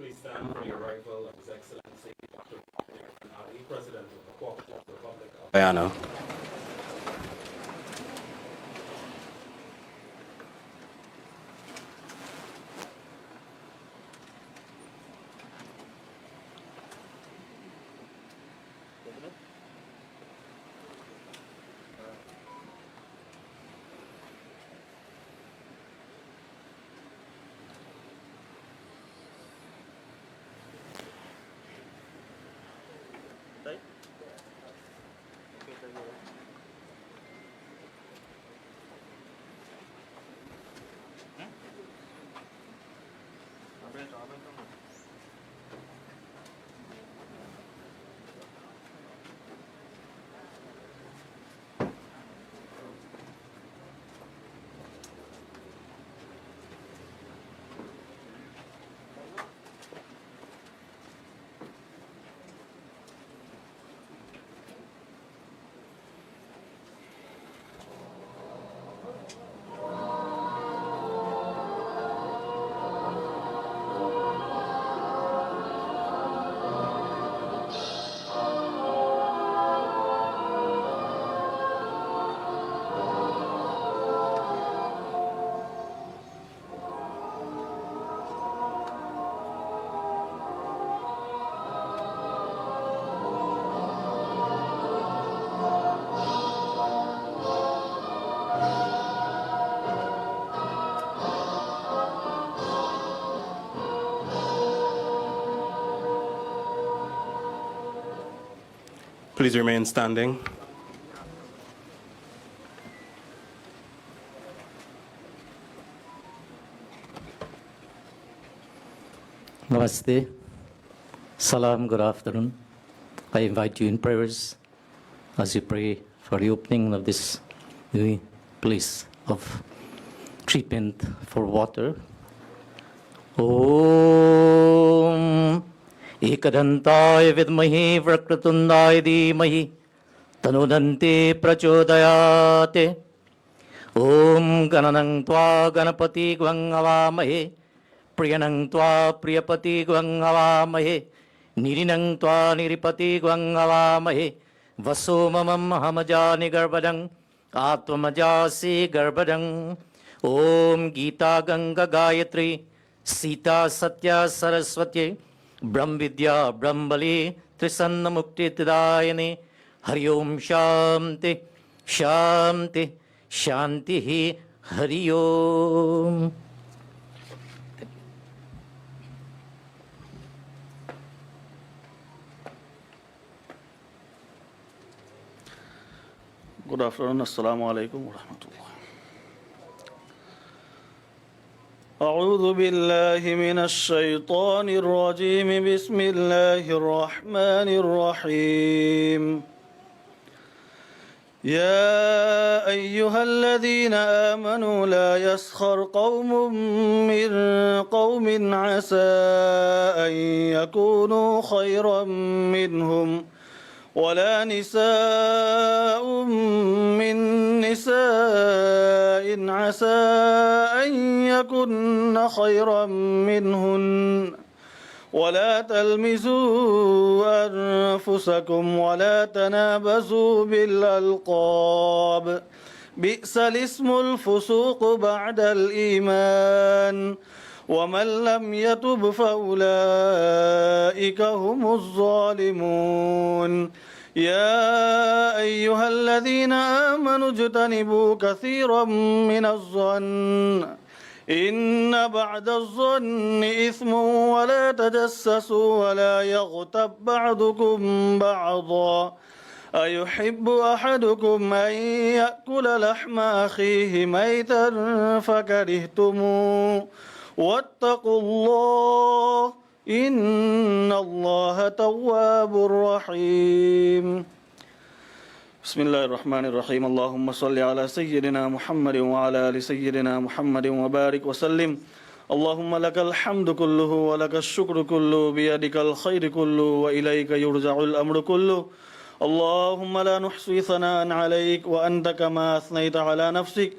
Please stand for the arrival of His Excellency Dr. Ali, President of the Cooperative Republic of Guyana. Please remain standing. Namaste. Salam, good afternoon. I invite you in prayers as you pray for the opening of this new place of treatment for water. Om Ekadantaye vidmahi Vakratundaye dhimahi Tanudante prachodayate. Om Gananang Tva Ganapati Gwangavamahe Priyanang Tva Priyapati Gwangavamahe Nirinang Tva Niripati Gwangavamahe Vaso Mamam Hamajani Garbadang Atmajasi Garbadang. Om Gita Ganga Gayatri Sita Satya Saraswati Brahmvidya Brahmbali Trisanna Mukti Tidayani Hari Om Shanti Shanti Shanti Hari Om. Good afternoon. Assalamu alaikum wa rahmatullah. أعوذ بالله من الشيطان الرجيم بسم الله الرحمن الرحيم يا أيها الذين آمنوا لا يسخر قوم من قوم عسى أن يكونوا خيرا منهم ولا نساء من نساء عسى أن يكن خيرا منهن ولا تلمزوا أنفسكم ولا تنابزوا بالألقاب بئس الاسم الفسوق بعد الإيمان ومن لم يتب فأولئك هم الظالمون يا أيها الذين آمنوا اجتنبوا كثيرا من الظن إن بعد الظن إثم ولا تجسسوا ولا يغتب بعضكم بعضا أيحب أحدكم أن يأكل لحم أخيه ميتا فكرهتموه واتقوا الله إن الله تواب رحيم بسم الله الرحمن الرحيم اللهم صل على سيدنا محمد وعلى آل سيدنا محمد وبارك وسلم اللهم لك الحمد كله ولك الشكر كله بيدك الخير كله وإليك يرجع الأمر كله اللهم لا نحصي ثناء عليك وأنت كما أثنيت على نفسك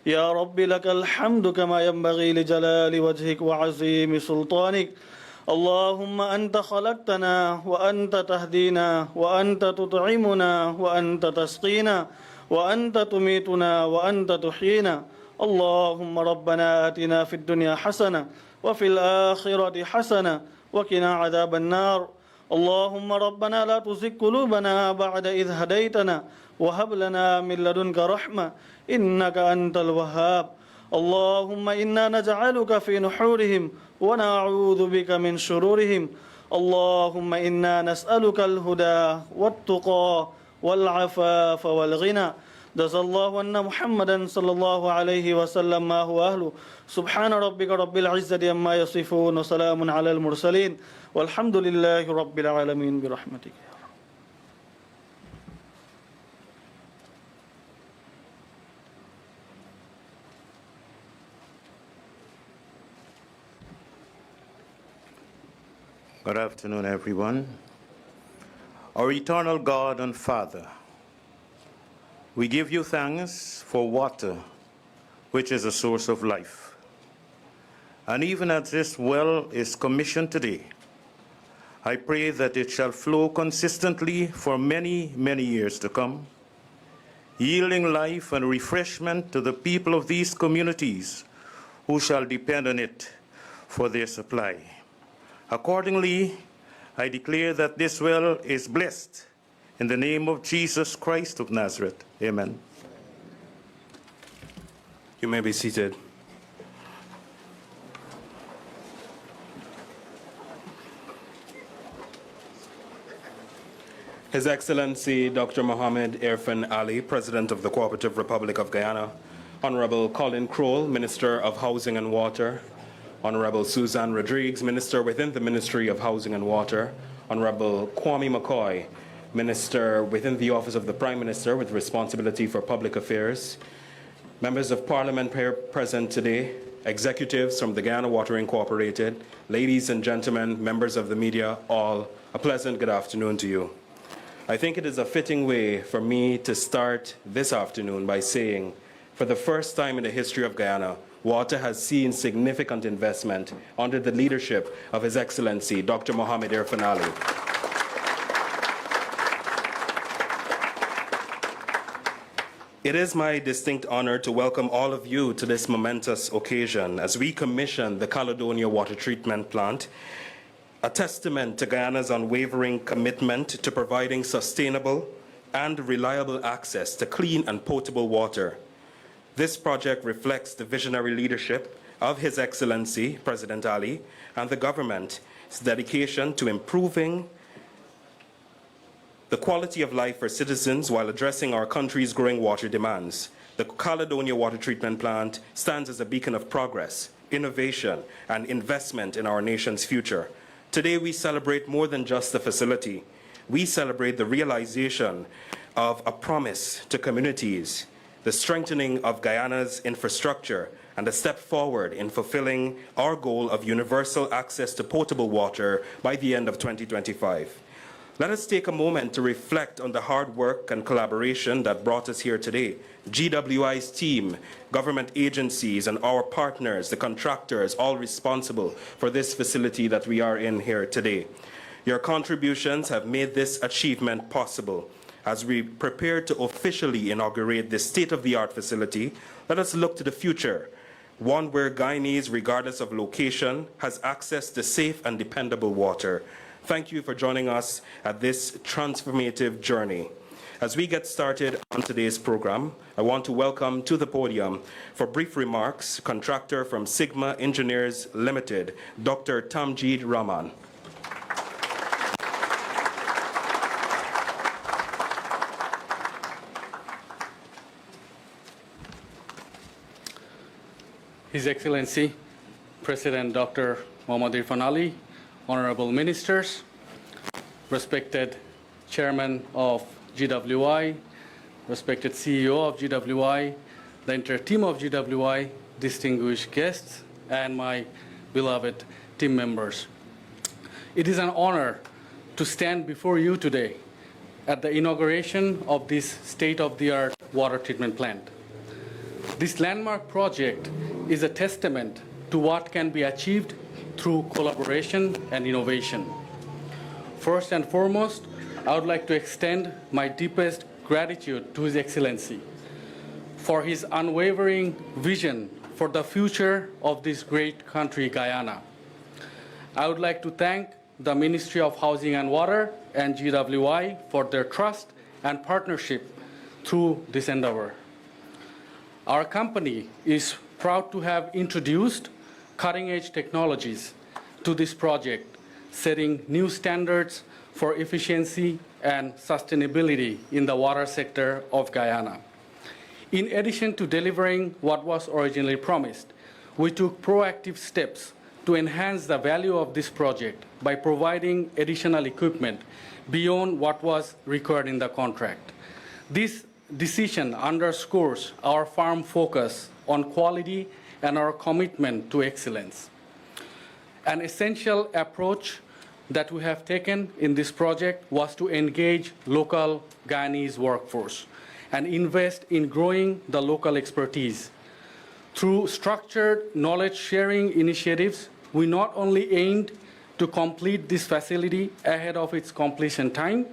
يا رب لك الحمد كما ينبغي لجلال وجهك وعظيم سلطانك اللهم أنت خلقتنا وأنت تهدينا وأنت تطعمنا وأنت تسقينا وأنت تميتنا وأنت تحيينا اللهم ربنا آتنا في الدنيا حسنة وفي الآخرة حسنة وقنا عذاب النار اللهم ربنا لا تزغ قلوبنا بعد إذ هديتنا وهب لنا من لدنك رحمة إنك أنت الوهاب اللهم إنا نجعلك في نحورهم ونعوذ بك من شرورهم اللهم إنا نسألك الهدى والتقى والعفاف والغنى جزا الله أن محمدا صلى الله عليه وسلم ما هو أهله سبحان ربك رب العزة عما يصفون وسلام على المرسلين والحمد لله رب العالمين برحمتك. Good afternoon, everyone. Our eternal God and Father, we give you thanks for water, which is a source of life. And even as this well is commissioned today, I pray that it shall flow consistently for many, many years to come, yielding life and refreshment to the people of these communities who shall depend on it for their supply. Accordingly, I declare that this well is blessed in the name of Jesus Christ of Nazareth. Amen. You may be seated. His Excellency Dr. Mohammed Irfan Ali, President of the Cooperative Republic of Guyana, Honorable Colin Crowell, Minister of Housing and Water, Honorable Suzanne Rodriguez, Minister within the Ministry of Housing and Water, Honorable Kwame McCoy, Minister within the Office of the Prime Minister with responsibility for public affairs, members of Parliament present today, executives from the Guyana Water Incorporated, ladies and gentlemen, members of the media, all, a pleasant good afternoon to you. I think it is a fitting way for me to start this afternoon by saying, for the first time in the history of Guyana, water has seen significant investment under the leadership of His Excellency Dr. Mohammed Irfan Ali. It is my distinct honor to welcome all of you to this momentous occasion as we commission the Caledonia water treatment plant, a testament to Guyana's unwavering commitment to providing sustainable and reliable access to clean and potable water. This project reflects the visionary leadership of His Excellency President Ali and the government's dedication to improving the quality of life for citizens while addressing our country's growing water demands. The Caledonia water treatment plant stands as a beacon of progress, innovation, and investment in our nation's future. Today we celebrate more than just a facility. We celebrate the realization of a promise to communities, the strengthening of Guyana's infrastructure, and a step forward in fulfilling our goal of universal access to potable water by the end of 2025. Let us take a moment to reflect on the hard work and collaboration that brought us here today. GWI's team, government agencies, and our partners, the contractors, all responsible for this facility that we are in here today. Your contributions have made this achievement possible. As we prepare to officially inaugurate this state-of-the-art facility, let us look to the future, one where Guyanese, regardless of location, has access to safe and dependable water. Thank you for joining us at this transformative journey. As we get started on today's program, I want to welcome to the podium for brief remarks, contractor from Sigma Engineers Limited, Dr. Tamjeed Rahman. His Excellency, President Dr. Mohammed Irfan Ali, Honorable Ministers, respected Chairman of GWI, respected CEO of GWI, the entire team of GWI, distinguished guests, and my beloved team members. It is an honor to stand before you today at the inauguration of this state-of-the-art water treatment plant. This landmark project is a testament to what can be achieved through collaboration and innovation. First and foremost, I would like to extend my deepest gratitude to His Excellency for his unwavering vision for the future of this great country, Guyana. I would like to thank the Ministry of Housing and Water and GWI for their trust and partnership through this endeavor. Our company is proud to have introduced cutting-edge technologies to this project, setting new standards for efficiency and sustainability in the water sector of Guyana. In addition to delivering what was originally promised, we took proactive steps to enhance the value of this project by providing additional equipment beyond what was required in the contract. This decision underscores our firm focus on quality and our commitment to excellence. An essential approach that we have taken in this project was to engage local Guyanese workforce and invest in growing the local expertise. Through structured knowledge-sharing initiatives, we not only aimed to complete this facility ahead of its completion time,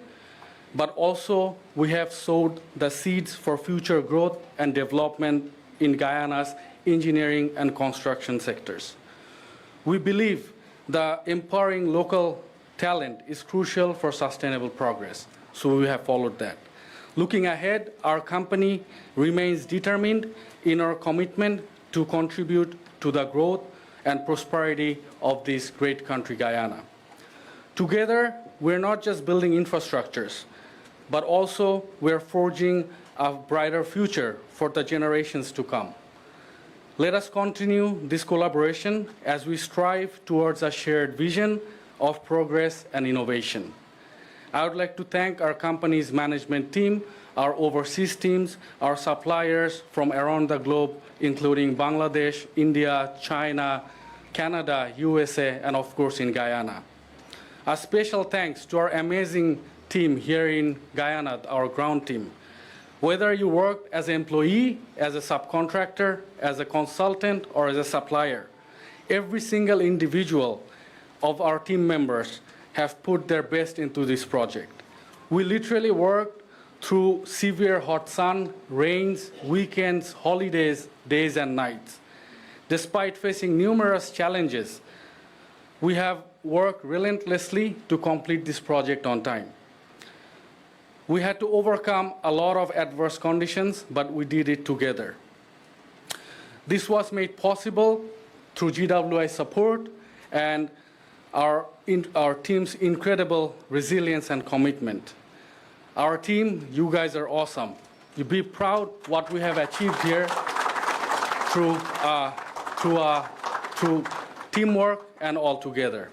but also we have sowed the seeds for future growth and development in Guyana's engineering and construction sectors. We believe the empowering local talent is crucial for sustainable progress, so we have followed that. Looking ahead, our company remains determined in our commitment to contribute to the growth and prosperity of this great country, Guyana. Together, we're not just building infrastructures, but also we're forging a brighter future for the generations to come. Let us continue this collaboration as we strive towards a shared vision of progress and innovation. I would like to thank our company's management team, our overseas teams, our suppliers from around the globe, including Bangladesh, India, China, Canada, USA, and of course in Guyana. A special thanks to our amazing team here in Guyana, our ground team. Whether you work as an employee, as a subcontractor, as a consultant, or as a supplier, every single individual of our team members have put their best into this project. We literally worked through severe hot sun, rains, weekends, holidays, days and nights. Despite facing numerous challenges, we have worked relentlessly to complete this project on time. We had to overcome a lot of adverse conditions, but we did it together. This was made possible through GWI support and our team's incredible resilience and commitment. Our team, you guys are awesome. You be proud what we have achieved here through teamwork and all together.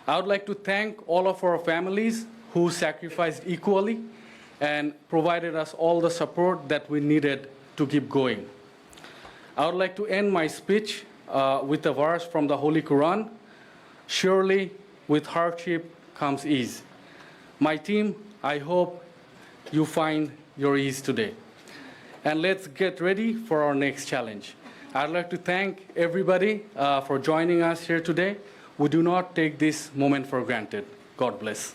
I would like to thank all of our families who sacrificed equally and provided us all the support that we needed to keep going. I would like to end my speech with a verse from the Holy Quran. Surely with hardship comes ease. My team, I hope you find your ease today. And let's get ready for our next challenge. I'd like to thank everybody for joining us here today. We do not take this moment for granted. God bless.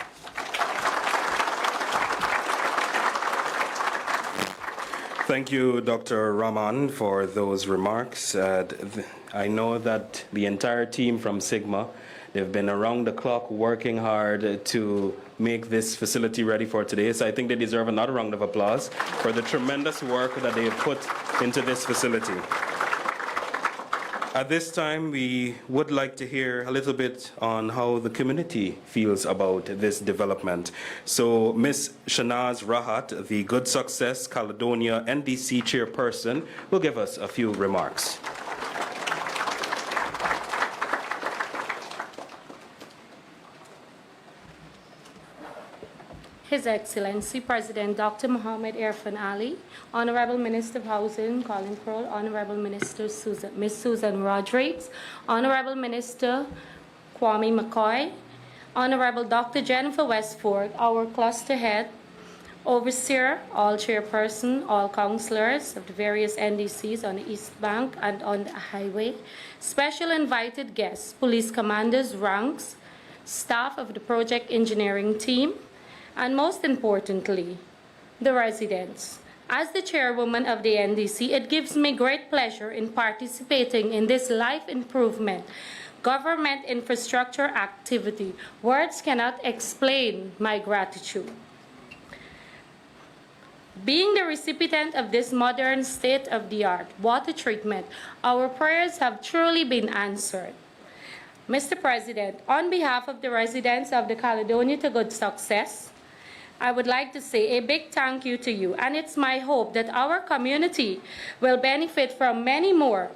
Thank you, Dr. Rahman, for those remarks. I know that the entire team from Sigma, they've been around the clock working hard to make this facility ready for today. So I think they deserve another round of applause for the tremendous work that they have put into this facility. At this time, we would like to hear a little bit on how the community feels about this development. So Ms. Shanaz Rahat, the Good Success Caledonia NDC chairperson, will give us a few remarks. His Excellency President Dr. Mohammed Irfan Ali, Honorable Minister of Housing Colin Crowell, Honorable Minister Ms. Susan Rodriguez, Honorable Minister Kwame McCoy, Honorable Dr. Jennifer Westford, our cluster head, overseer, all chairperson, all councillors of the various NDCs on the East Bank and on the highway, special invited guests, police commanders, ranks, staff of the project engineering team, and most importantly, the residents. As the chairwoman of the NDC, it gives me great pleasure in participating in this life improvement government infrastructure activity. Words cannot explain my gratitude. Being the recipient of this modern state-of-the-art water treatment, our prayers have truly been answered. Mr. President, on behalf of the residents of the Caledonia to good success, I would like to say a big thank you to you, and it's my hope that our community will benefit from many more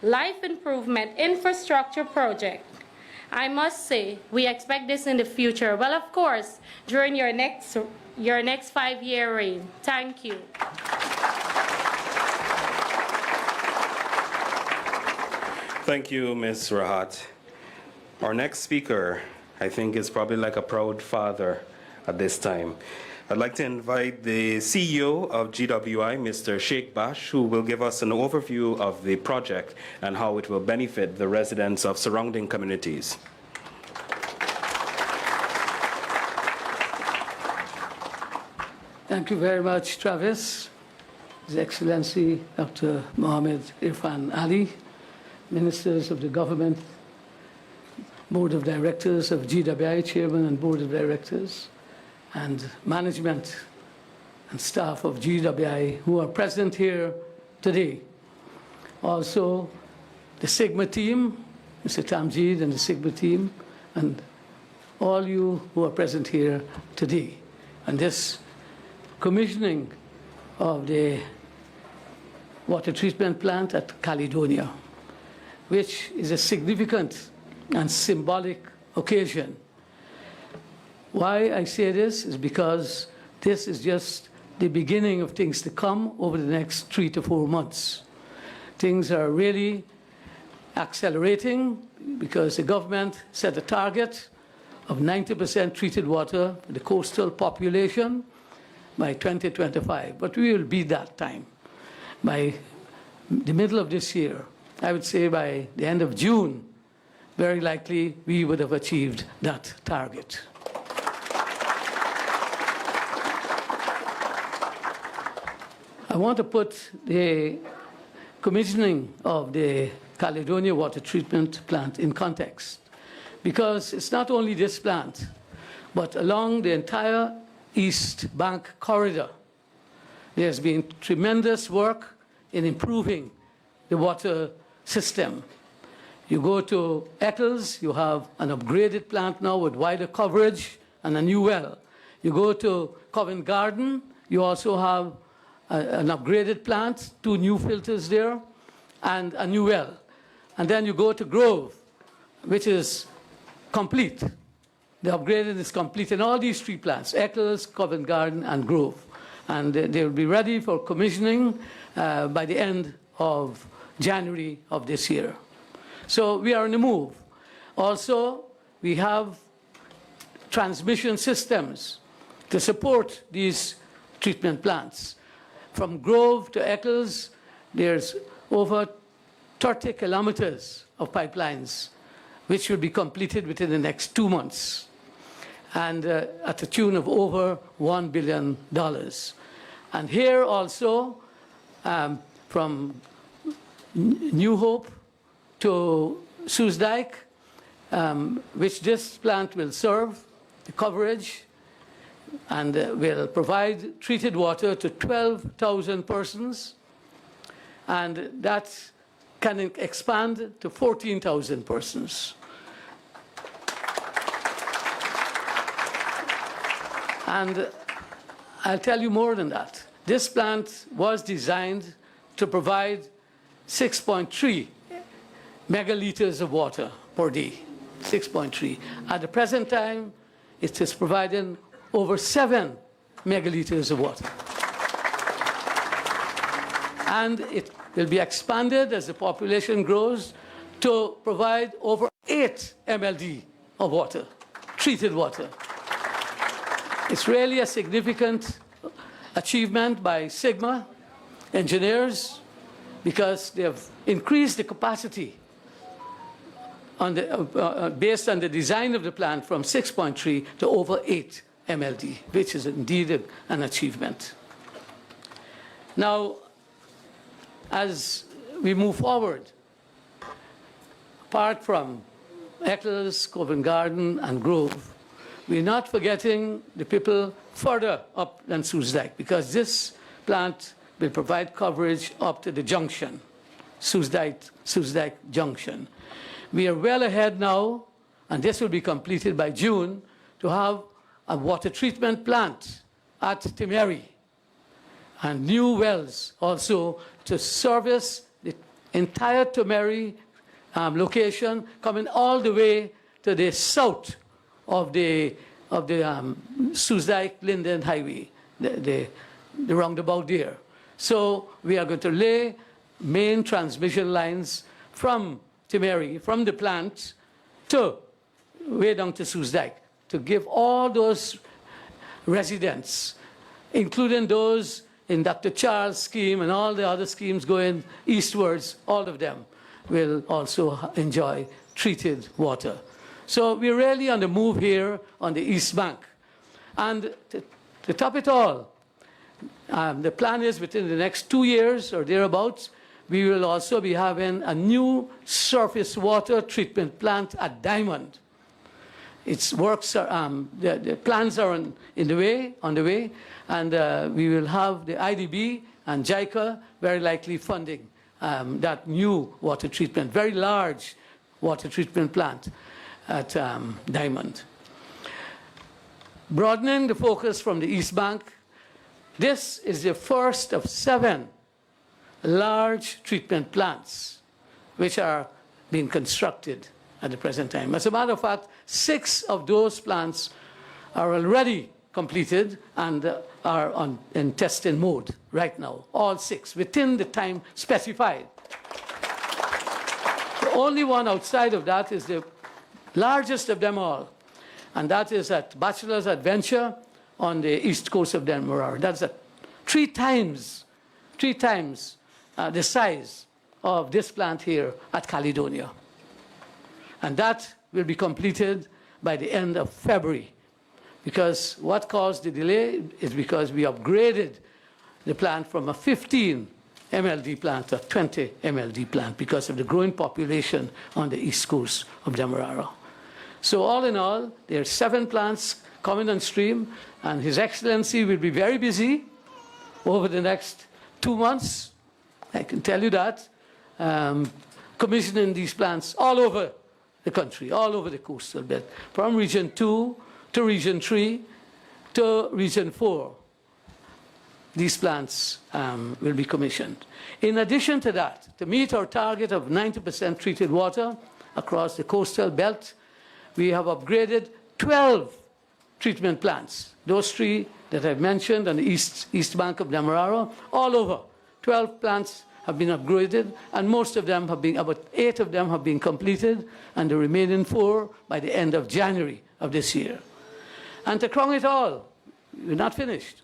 life improvement infrastructure projects. I must say, we expect this in the future. Well, of course, during your next 5-year reign. Thank you. Thank you, Ms. Rahat. Our next speaker, I think, is probably like a proud father at this time. I'd like to invite the CEO of GWI, Mr. Sheikh Bash, who will give us an overview of the project and how it will benefit the residents of surrounding communities. Thank you very much, Travis. His Excellency Dr. Mohammed Irfan Ali, Ministers of the Government, Board of Directors of GWI, Chairman and Board of Directors, and management and staff of GWI who are present here today. Also, the Sigma team, Mr. Tamjeed and the Sigma team, and all you who are present here today. And this commissioning of the water treatment plant at Caledonia, which is a significant and symbolic occasion. Why I say this is because this is just the beginning of things to come over the next 3 to 4 months. Things are really accelerating because the government set a target of 90% treated water for the coastal population by 2025. But we will beat that time. By the middle of this year, I would say by the end of June, very likely we would have achieved that target. I want to put the commissioning of the Caledonia water treatment plant in context, because it's not only this plant, but along the entire East Bank corridor, there's been tremendous work in improving the water system. You go to Eccles, you have an upgraded plant now with wider coverage and a new well. You go to Covent Garden, you also have an upgraded plant, 2 new filters there, and a new well. And then you go to Grove, which is complete. The upgraded is complete in all these 3 plants, Eccles, Covent Garden, and Grove. And they will be ready for commissioning by the end of January of this year. So we are on the move. Also, we have transmission systems to support these treatment plants. From Grove to Eccles, there's over 30 kilometers of pipelines, which will be completed within the next 2 months, and at a tune of over $1 billion. And here also, from New Hope to Soesdijk, which this plant will serve, the coverage, and will provide treated water to 12,000 persons, and that can expand to 14,000 persons. And I'll tell you more than that. This plant was designed to provide 6.3 megaliters of water per day, 6.3. At the present time, it is providing over 7 megaliters of water. And it will be expanded as the population grows to provide over 8 MLD of water, treated water. It's really a significant achievement by Sigma engineers, because they have increased the capacity on the, based on the design of the plant from 6.3 to over 8 MLD, which is indeed an achievement. Now, as we move forward, apart from Eccles, Covent Garden, and Grove, we're not forgetting the people further up than Soesdijk, because plant will provide coverage up to the junction, Soesdijk Junction. We are well ahead now, and this will be completed by June, to have a water treatment plant at Timeri, and new wells also to service the entire Timeri location, coming all the way to the south of the Soesdijk-Linden Highway, the roundabout there. So we are going to lay main transmission lines from Timeri, from the plant, to way down to Soesdijk, to give all those residents, including those in Dr. Charles' scheme and all the other schemes going eastwards, all of them will also enjoy treated water. So we're really on the move here on the East Bank. And to top it all, the plan is within the next 2 years or thereabouts, we will also be having a new surface water treatment plant at Diamond. Its works are, the plans are on the way, and we will have the IDB and JICA very likely funding that new water treatment, very large water treatment plant at Diamond. Broadening the focus from the East Bank, this is the first of 7 large treatment plants which are being constructed at the present time. As a matter of fact, 6 of those plants are already completed and are in testing mode right now, all 6, within the time specified. The only one outside of that is the largest of them all, and that is at Bachelor's Adventure on the east coast of Demerara. That's 3 times the size of this plant here at Caledonia. And that will be completed by the end of February. Because what caused the delay is because we upgraded the plant from a 15 MLD plant to a 20 MLD plant because of the growing population on the east coast of Demerara. So all in all, there are 7 plants coming on stream, and His Excellency will be very busy over the next 2 months. I can tell you that, commissioning these plants all over the country, all over the coastal belt, from Region 2 to Region 3 to Region 4. These plants will be commissioned. In addition to that, to meet our target of 90% treated water across the coastal belt, we have upgraded 12 treatment plants. Those 3 that I've mentioned on the east bank of Demerara, all over. 12 plants have been upgraded, and most of them have been, about 8 of them have been completed, and the remaining 4 by the end of January of this year. And to crown it all, we're not finished.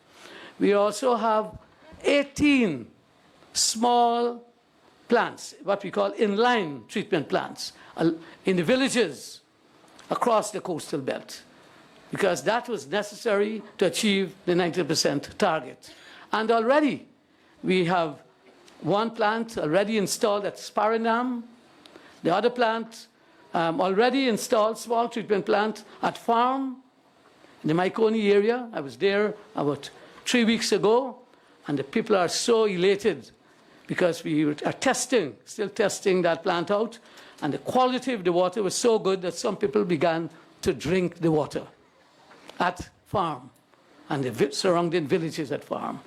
We also have 18 small plants, what we call inline treatment plants, in the villages across the coastal belt, because that was necessary to achieve the 90% target. And already we have 1 plant already installed at Sparanam, the other plant already installed, small treatment plant at Farm in the Maikoni area. I was there about 3 weeks ago, and the people are so elated because we are still testing that plant out, and the quality of the water was so good that some people began to drink the water at Farm and the surrounding villages at Farm.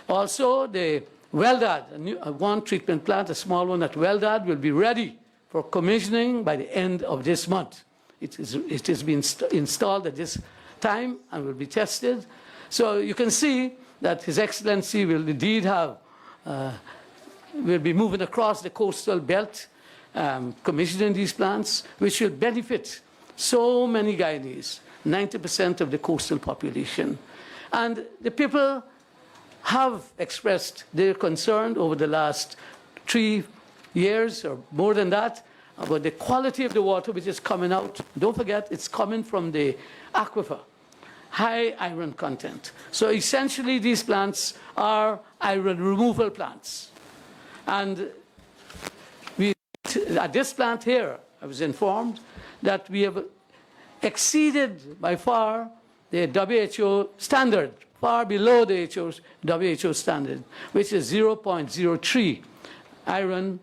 Also, the Weldad, 1 treatment plant, a small one at Weldad, will be ready for commissioning by the end of this month. It has been installed at this time and will be tested. So you can see that His Excellency will indeed have, will be moving across the coastal belt, commissioning these plants, which will benefit so many Guyanese, 90% of the coastal population. And the people have expressed their concern over the last 3 years or more than that about the quality of the water which is coming out. Don't forget, it's coming from the aquifer, high iron content. So essentially, these plants are iron removal plants. And at this plant here, I was informed that we have exceeded by far the WHO standard, far below the WHO standard, which is 0.03 iron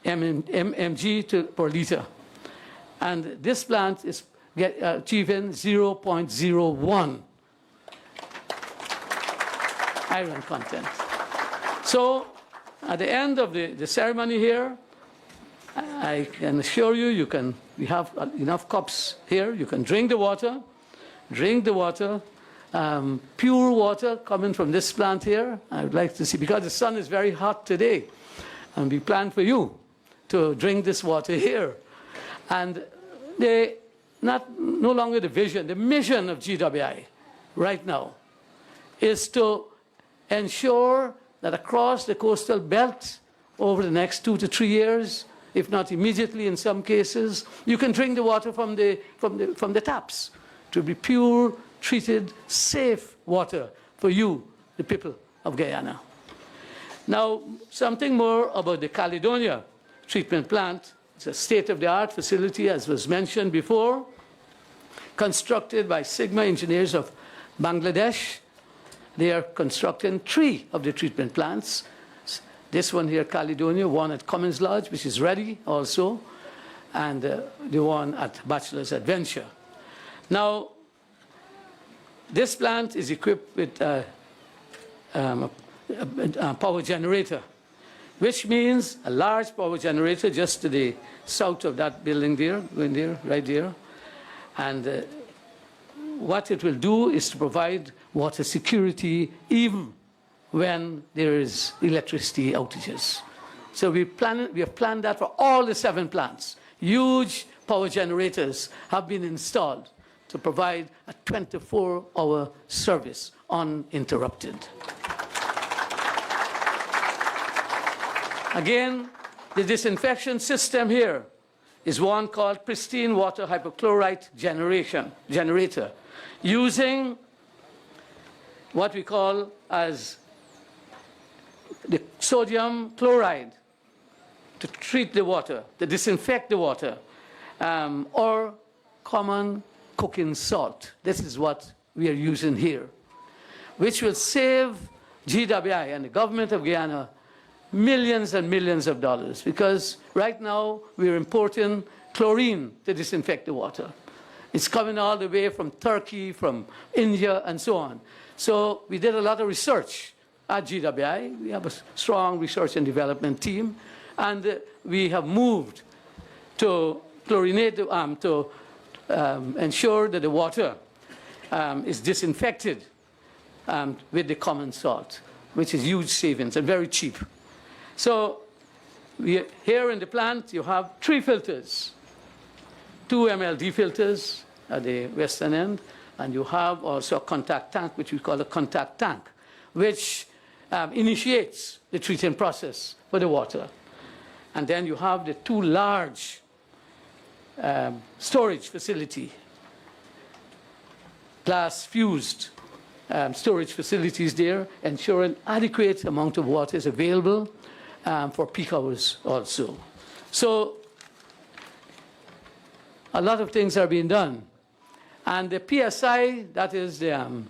mg per liter. And this plant is achieving 0.01 iron content. So at the end of the ceremony here, I can assure you, we have enough cups here. You can drink the water, pure water coming from this plant here. I would like to see, because the sun is very hot today, and we plan for you to drink this water here. And no longer the vision, the mission of GWI right now is to ensure that across the coastal belt over the next 2 to 3 years, if not immediately in some cases, you can drink the water from the taps. To be pure, treated, safe water for you, the people of Guyana. Now, something more about the Caledonia treatment plant. It's a state-of-the-art facility, as was mentioned before, constructed by Sigma engineers of Bangladesh. They are constructing 3 of the treatment plants. This one here, Caledonia, one at Cummins Lodge, which is ready also, and the one at Bachelor's Adventure. Now, this plant is equipped with a power generator, which means a large power generator just to the south of that building there, going there, right there. And what it will do is to provide water security even when there is electricity outages. So we have planned that for all the 7 plants. Huge power generators have been installed to provide a 24-hour service uninterrupted. Again, the disinfection system here is one called pristine water hypochlorite generator, using what we call as the sodium chloride to treat the water, to disinfect the water, or common cooking salt. This is what we are using here, which will save GWI and the government of Guyana millions and millions of dollars, because right now we're importing chlorine to disinfect the water. It's coming all the way from Turkey, from India, and so on. So we did a lot of research at GWI. We have a strong research and development team, and we have moved to chlorinate, to ensure that the water is disinfected with the common salt, which is huge savings and very cheap. So here in the plant, you have 3 filters, 2 MLD filters at the western end, and you have also a contact tank, which we call a contact tank, which initiates the treating process for the water. And then you have the 2 large storage facility, glass-fused storage facilities there, ensuring adequate amount of water is available for peak hours also. So a lot of things are being done. And the PSI, that is the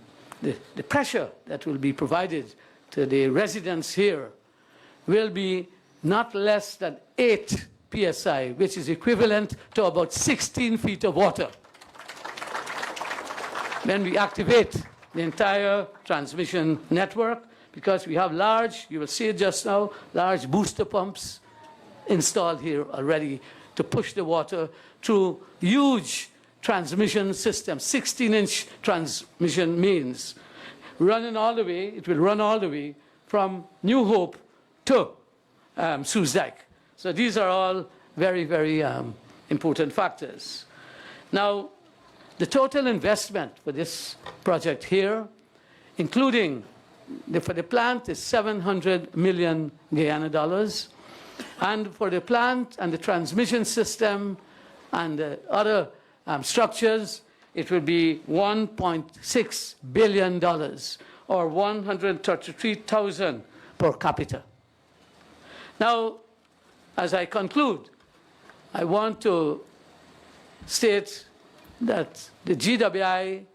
pressure that will be provided to the residents here, will be not less than 8 PSI, which is equivalent to about 16 feet of water. When we activate the entire transmission network, because we have large, you will see it just now, large booster pumps installed here already to push the water through huge transmission system, 16-inch transmission mains, running all the way. It will run all the way from New Hope to Soesdijk. So these are all very, very important factors. Now, the total investment for this project here, including for the plant is 700 million Guyana dollars. And for the plant and the transmission system and the other structures, it will be $1.6 billion, or 133,000 per capita. Now, as I conclude, I want to state that the GWI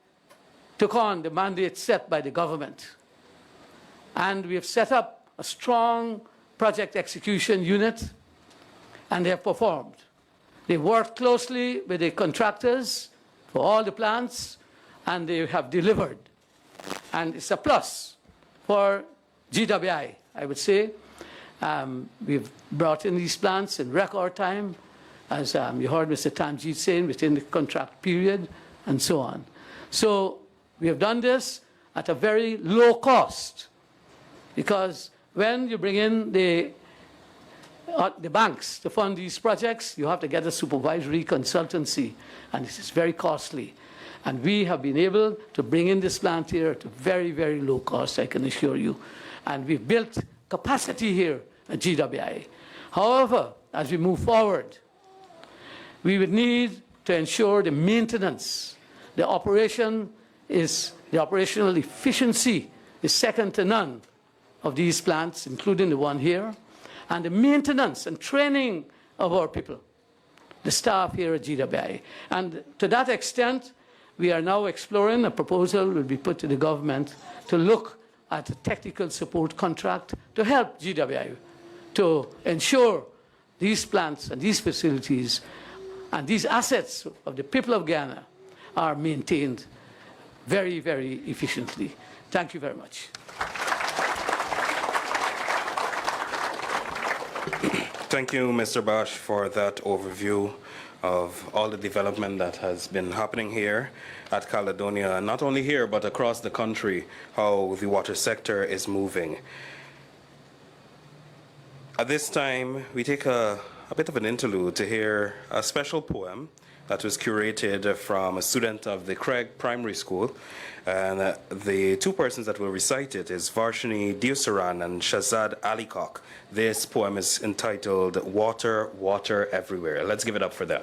took on the mandate set by the government. And we have set up a strong project execution unit, and they have performed. They worked closely with the contractors for all the plants, and they have delivered. And it's a plus for GWI, I would say. We've brought in these plants in record time, as you heard Mr. Tamjid saying, within the contract period, and so on. So we have done this at a very low cost, because when you bring in the banks to fund these projects, you have to get a supervisory consultancy, and this is very costly. And we have been able to bring in this plant here at a very, very low cost, I can assure you. And we've built capacity here at GWI. However, as we move forward, we would need to ensure the maintenance. The operational efficiency is second to none of these plants, including the one here, and the maintenance and training of our people, the staff here at GWI. And to that extent, we are now exploring a proposal will be put to the government to look at a technical support contract to help GWI to ensure these plants and these facilities and these assets of the people of Guyana are maintained very, very efficiently. Thank you very much. Thank you, Mr. Bosch, for that overview of all the development that has been happening here at Caledonia, and not only here, but across the country, how the water sector is moving. At this time, we take a bit of an interlude to hear a special poem that was curated from a student of the Craig Primary School. And the two persons that will recite it is Varshini Diosaran and Shazad Alikok. This poem is entitled Water, Water Everywhere. Let's give it up for them.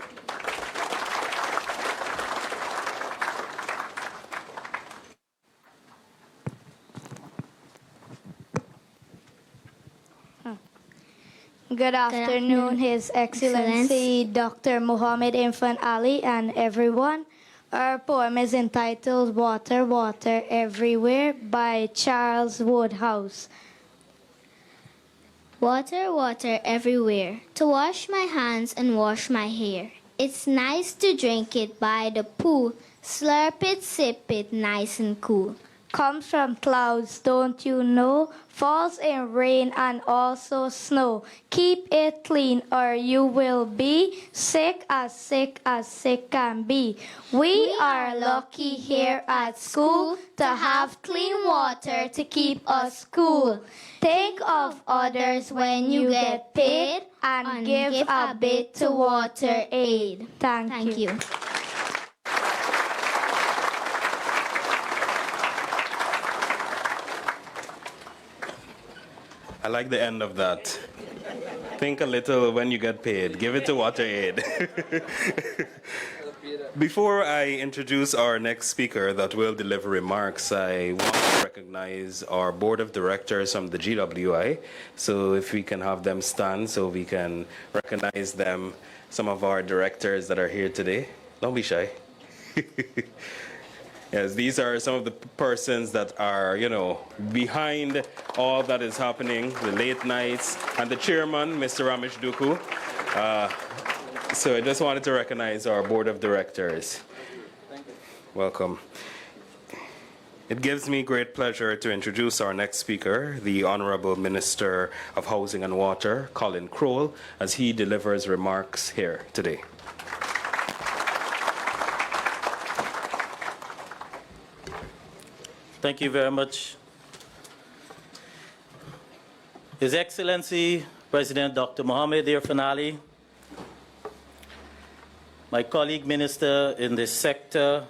Good afternoon, His Excellency Dr. Muhammad Infant Ali and everyone. Our poem is entitled Water, Water Everywhere by Charles Woodhouse. Water, water everywhere, to wash my hands and wash my hair. It's nice to drink it by the pool, slurp it, sip it, nice and cool. Comes from clouds, don't you know? Falls in rain and also snow. Keep it clean or you will be sick as sick can be. We are lucky here at school to have clean water to keep us cool. Think of others when you get paid and give a bit to water aid. Thank you. I like the end of that. Think a little when you get paid. Give it to Water Aid. Before I introduce our next speaker that will deliver remarks, I want to recognize our board of directors from the GWI. So if we can have them stand so we can recognize them, some of our directors that are here today. Don't be shy. Yes, these are some of the persons that are, behind all that is happening, the late nights, and the chairman, Mr. Ramesh Duku. So I just wanted to recognize our board of directors. Thank you. Welcome. It gives me great pleasure to introduce our next speaker, the Honorable Minister of Housing and Water, Colin Crowell, as he delivers remarks here today. Thank you very much. His Excellency President Dr. Mohamed Irfan Ali, my colleague minister in this sector,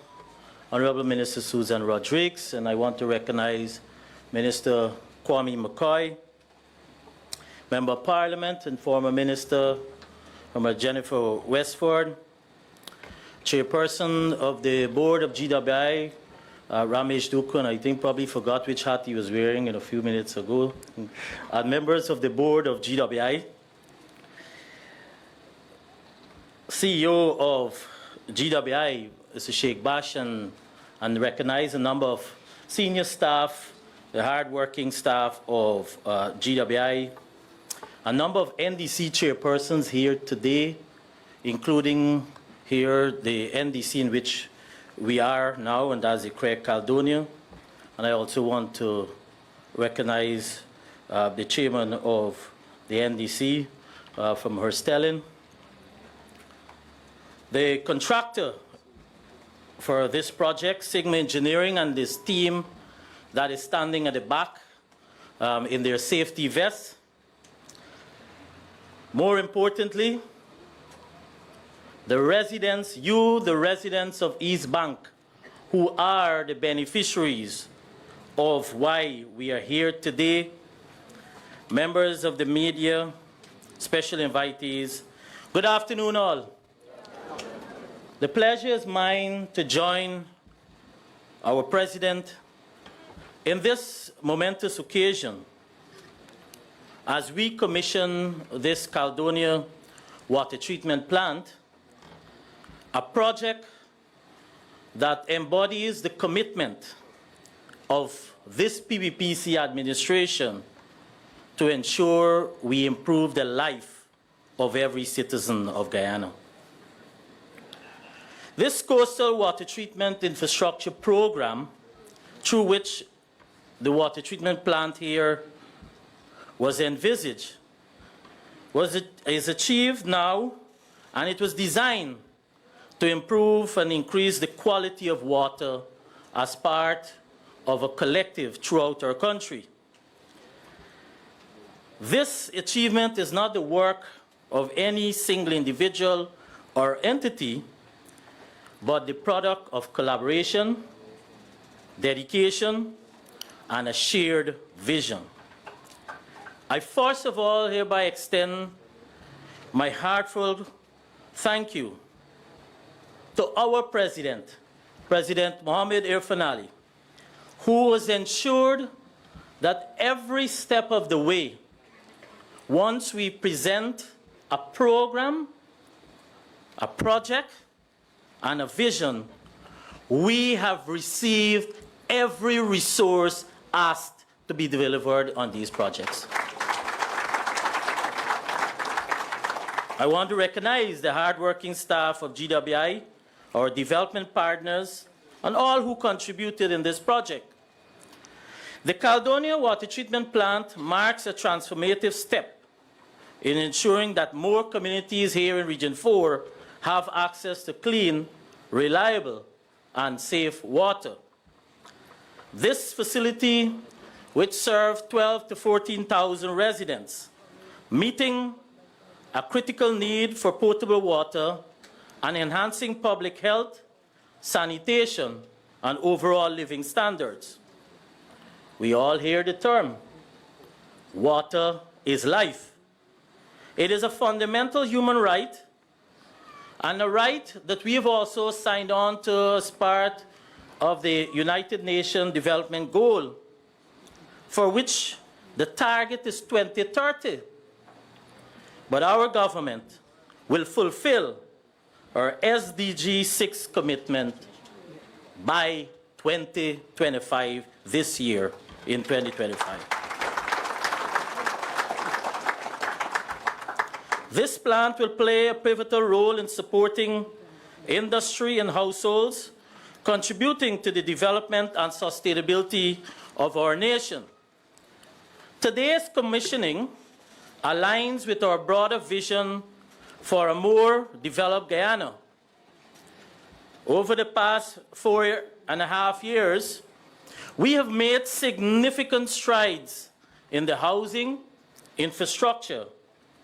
Honorable Minister Susan Rodriguez, and I want to recognize Minister Kwame McCoy, Member of Parliament and former Minister Jennifer Westford, Chairperson of the Board of GWI, Ramesh Dukun, I think probably forgot which hat he was wearing a few minutes ago, and members of the Board of GWI, CEO of GWI, Mr. Sheikh Bash, and recognize a number of senior staff, the hard-working staff of GWI, a number of NDC chairpersons here today, including here the NDC in which we are now, and that's the Caledonia. And I also want to recognize the chairman of the NDC from Herstellin. The contractor for this project, Sigma Engineering, and this team that is standing at the back in their safety vests. More importantly, the residents, the residents of East Bank, who are the beneficiaries of why we are here today, members of the media, special invitees, good afternoon all. The pleasure is mine to join our President in this momentous occasion as we commission this Caledonia water treatment plant, a project that embodies the commitment of this PBPC administration to ensure we improve the life of every citizen of Guyana. This coastal water treatment infrastructure program, through which the water treatment plant here was envisaged, is achieved now, and it was designed to improve and increase the quality of water as part of a collective throughout our country. This achievement is not the work of any single individual or entity, but the product of collaboration, dedication, and a shared vision. I first of all hereby extend my heartfelt thank you to our President, President Mohamed Irfaan Ali, who has ensured that every step of the way, once we present a program, a project, and a vision, we have received every resource asked to be delivered on these projects. I want to recognize the hardworking staff of GWI, our development partners, and all who contributed in this project. The Caledonia water treatment plant marks a transformative step in ensuring that more communities here in Region 4 have access to clean, reliable, and safe water. This facility, which serves 12,000 to 14,000 residents, meeting a critical need for potable water and enhancing public health, sanitation, and overall living standards. We all hear the term, water is life. It is a fundamental human right, and a right that we have also signed on to as part of the United Nations Development Goal, for which the target is 2030. But our government will fulfill our SDG 6 commitment by 2025, this year in 2025. This plant will play a pivotal role in supporting industry and households, contributing to the development and sustainability of our nation. Today's commissioning aligns with our broader vision for a more developed Guyana. Over the past 4.5 years, we have made significant strides in the housing, infrastructure,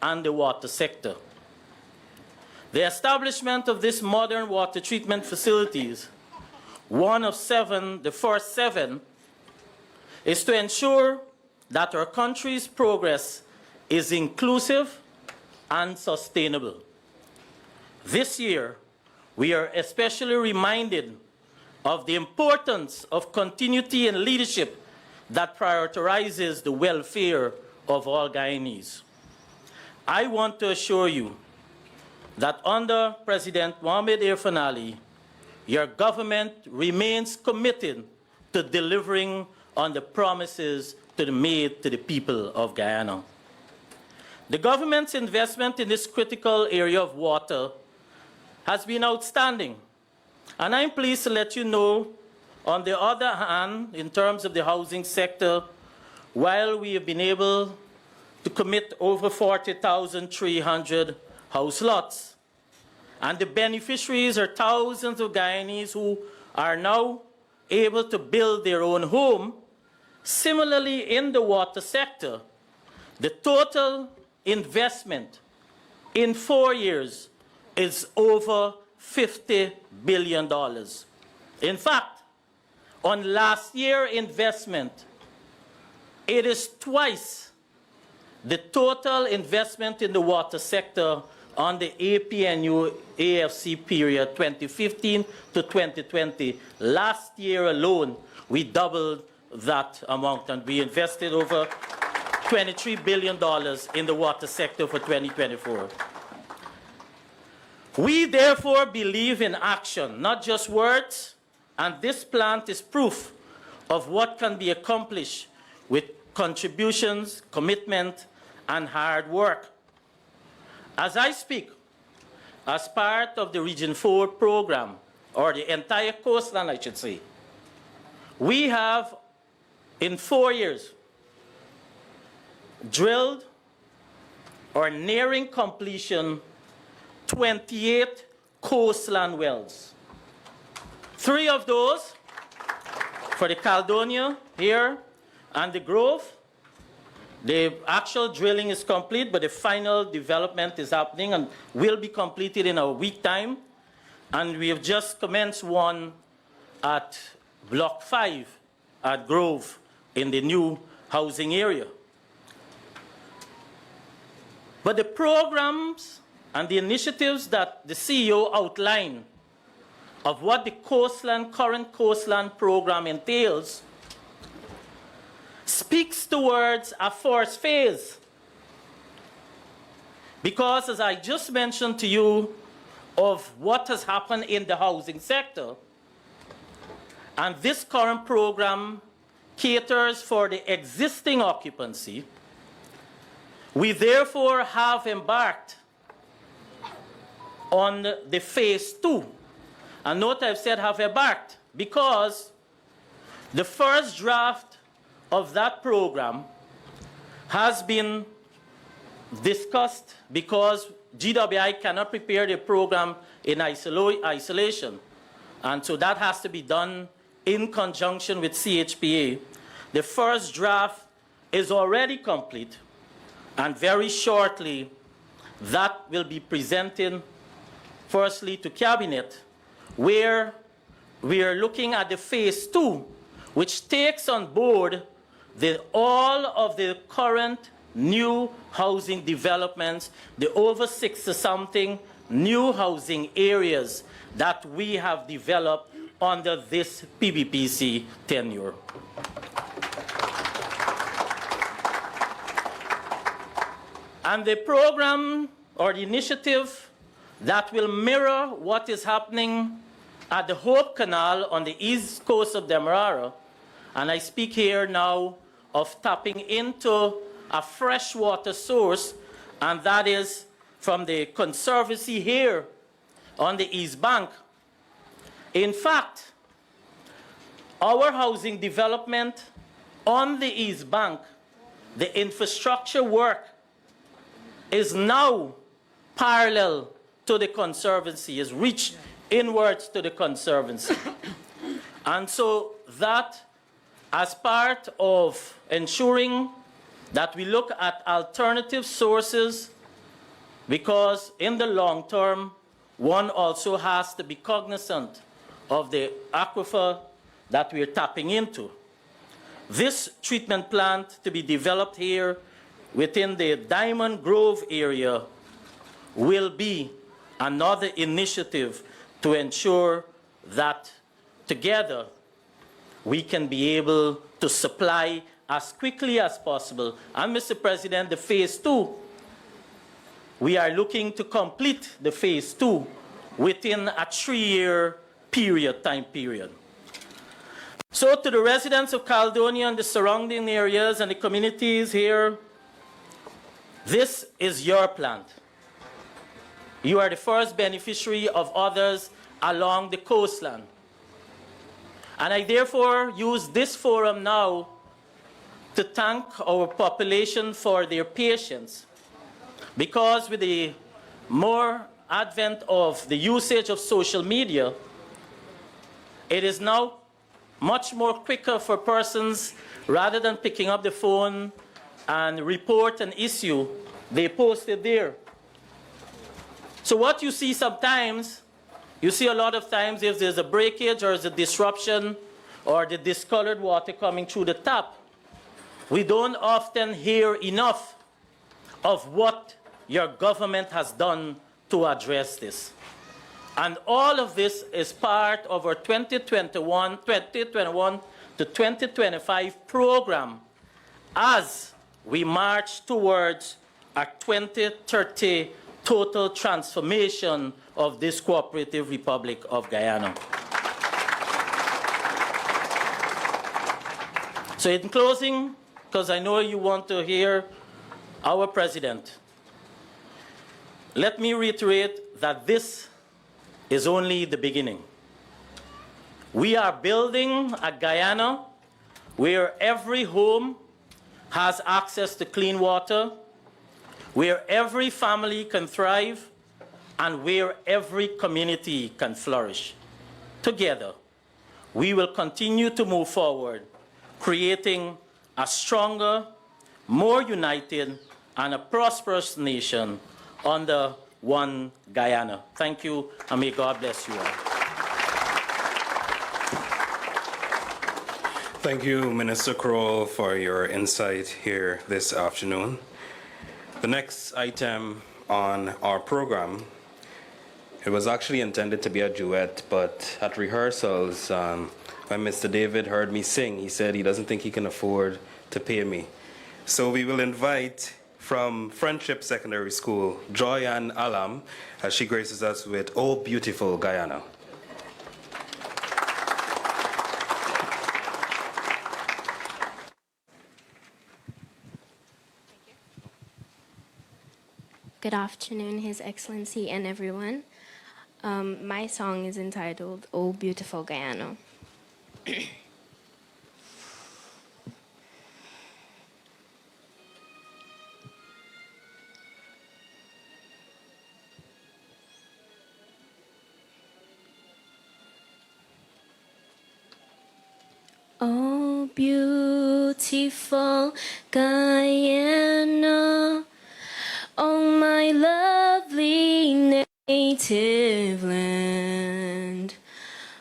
and the water sector. The establishment of this modern water treatment facilities, one of 7, the first 7, is to ensure that our country's progress is inclusive and sustainable. This year, we are especially reminded of the importance of continuity and leadership that prioritizes the welfare of all Guyanese. I want to assure you that under President Mohamed Irfaan Ali, your government remains committed to delivering on the promises made to the people of Guyana. The government's investment in this critical area of water has been outstanding. And I'm pleased to let you know, on the other hand, in terms of the housing sector, while we have been able to commit over 40,300 house lots, and the beneficiaries are thousands of Guyanese who are now able to build their own home, similarly in the water sector, the total investment in 4 years is over $50 billion. In fact, on last year's investment, it is twice the total investment in the water sector on the APNU AFC period 2015 to 2020. Last year alone, we doubled that amount, and we invested over $23 billion in the water sector for 2024. We therefore believe in action, not just words, and this plant is proof of what can be accomplished with contributions, commitment, and hard work. As I speak, as part of the Region 4 program, or the entire coastline, I should say, we have, in 4 years, drilled or nearing completion 28 coastline wells. 3 of those for the Caledonia here and the Grove. The actual drilling is complete, but the final development is happening and will be completed in a week time. And we have just commenced one at Block 5 at Grove in the new housing area. But the programs and the initiatives that the CEO outlined of what the current coastline program entails speaks towards a first phase. Because as I just mentioned to you of what has happened in the housing sector, and this current program caters for the existing occupancy, we therefore have embarked on the phase 2. And note I've said have embarked because the first draft of that program has been discussed because GWI cannot prepare the program in isolation. And so that has to be done in conjunction with CHPA. The first draft is already complete, and very shortly that will be presented firstly to Cabinet, where we are looking at the phase 2, which takes on board all of the current new housing developments, the over 60-something new housing areas that we have developed under this PBPC tenure. And the program or the initiative that will mirror what is happening at the Hope Canal on the east coast of Demerara, and I speak here now of tapping into a freshwater source, and that is from the Conservancy here on the East Bank. In fact, our housing development on the East Bank, the infrastructure work is now parallel to the Conservancy, is reached inwards to the Conservancy. And so that, as part of ensuring that we look at alternative sources, because in the long term, one also has to be cognizant of the aquifer that we're tapping into. this treatment plant to be developed here within the Diamond Grove area will be another initiative to ensure that together we can be able to supply as quickly as possible. And Mr. President, the phase 2, we are looking to complete the phase 2 within a 3-year time period. So to the residents of Caledonia and the surrounding areas and the communities here, this is your plant. You are the first beneficiary of others along the coastline. And I therefore use this forum now to thank our population for their patience, because with the more advent of the usage of social media, it is now much more quicker for persons, rather than picking up the phone and report an issue, they post it there. So what you see sometimes, you see a lot of times if there's a breakage or there's a disruption or the discolored water coming through the tap, we don't often hear enough of what your government has done to address this. And all of this is part of our 2021 to 2025 program as we march towards a 2030 total transformation of this cooperative Republic of Guyana. So in closing, because I know you want to hear our president, let me reiterate that this is only the beginning. We are building a Guyana where every home has access to clean water, where every family can thrive, and where every community can flourish. Together, we will continue to move forward, creating a stronger, more united, and a prosperous nation under one Guyana. Thank you, and may God bless you all. Thank you, Minister Kroll, for your insight here this afternoon. The next item on our program, it was actually intended to be a duet, but at rehearsals, when Mr. David heard me sing, he said he doesn't think he can afford to pay me. So we will invite from Friendship Secondary School, Joyanne Alam, as she graces us with Oh Beautiful Guyana. Good afternoon, His Excellency and everyone. My song is entitled Oh Beautiful Guyana. Oh, beautiful Guyana, oh, my lovely native land,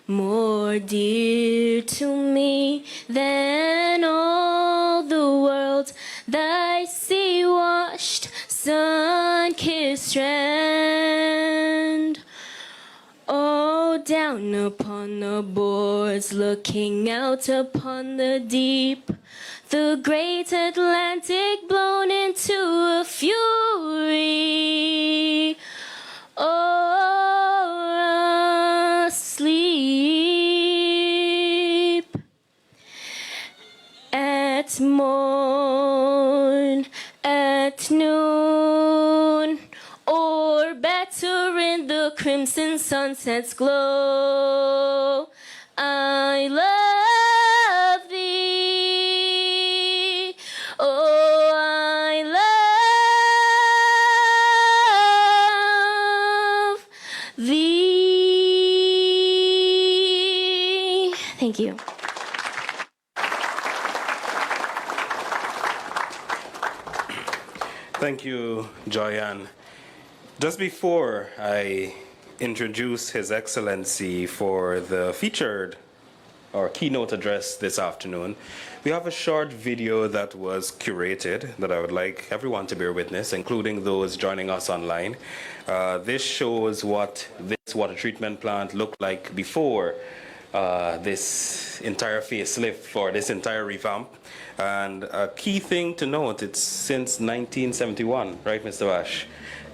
more dear to me than all the world, thy sea-washed, sun-kissed strand. Oh, down upon the boards, looking out upon the deep, the great Atlantic blown into a fury, or asleep. At morn, at noon, or better in the crimson sunset's glow, I love thee, oh, I love thee. Thank you. Thank you, Joyanne. Just before I introduce His Excellency for the featured our keynote address this afternoon, we have a short video that was curated that I would like everyone to bear witness, including those joining us online. This shows what this water treatment plant looked like before this entire facelift or this entire revamp. And a key thing to note, it's since 1971, right, Mr. Vash,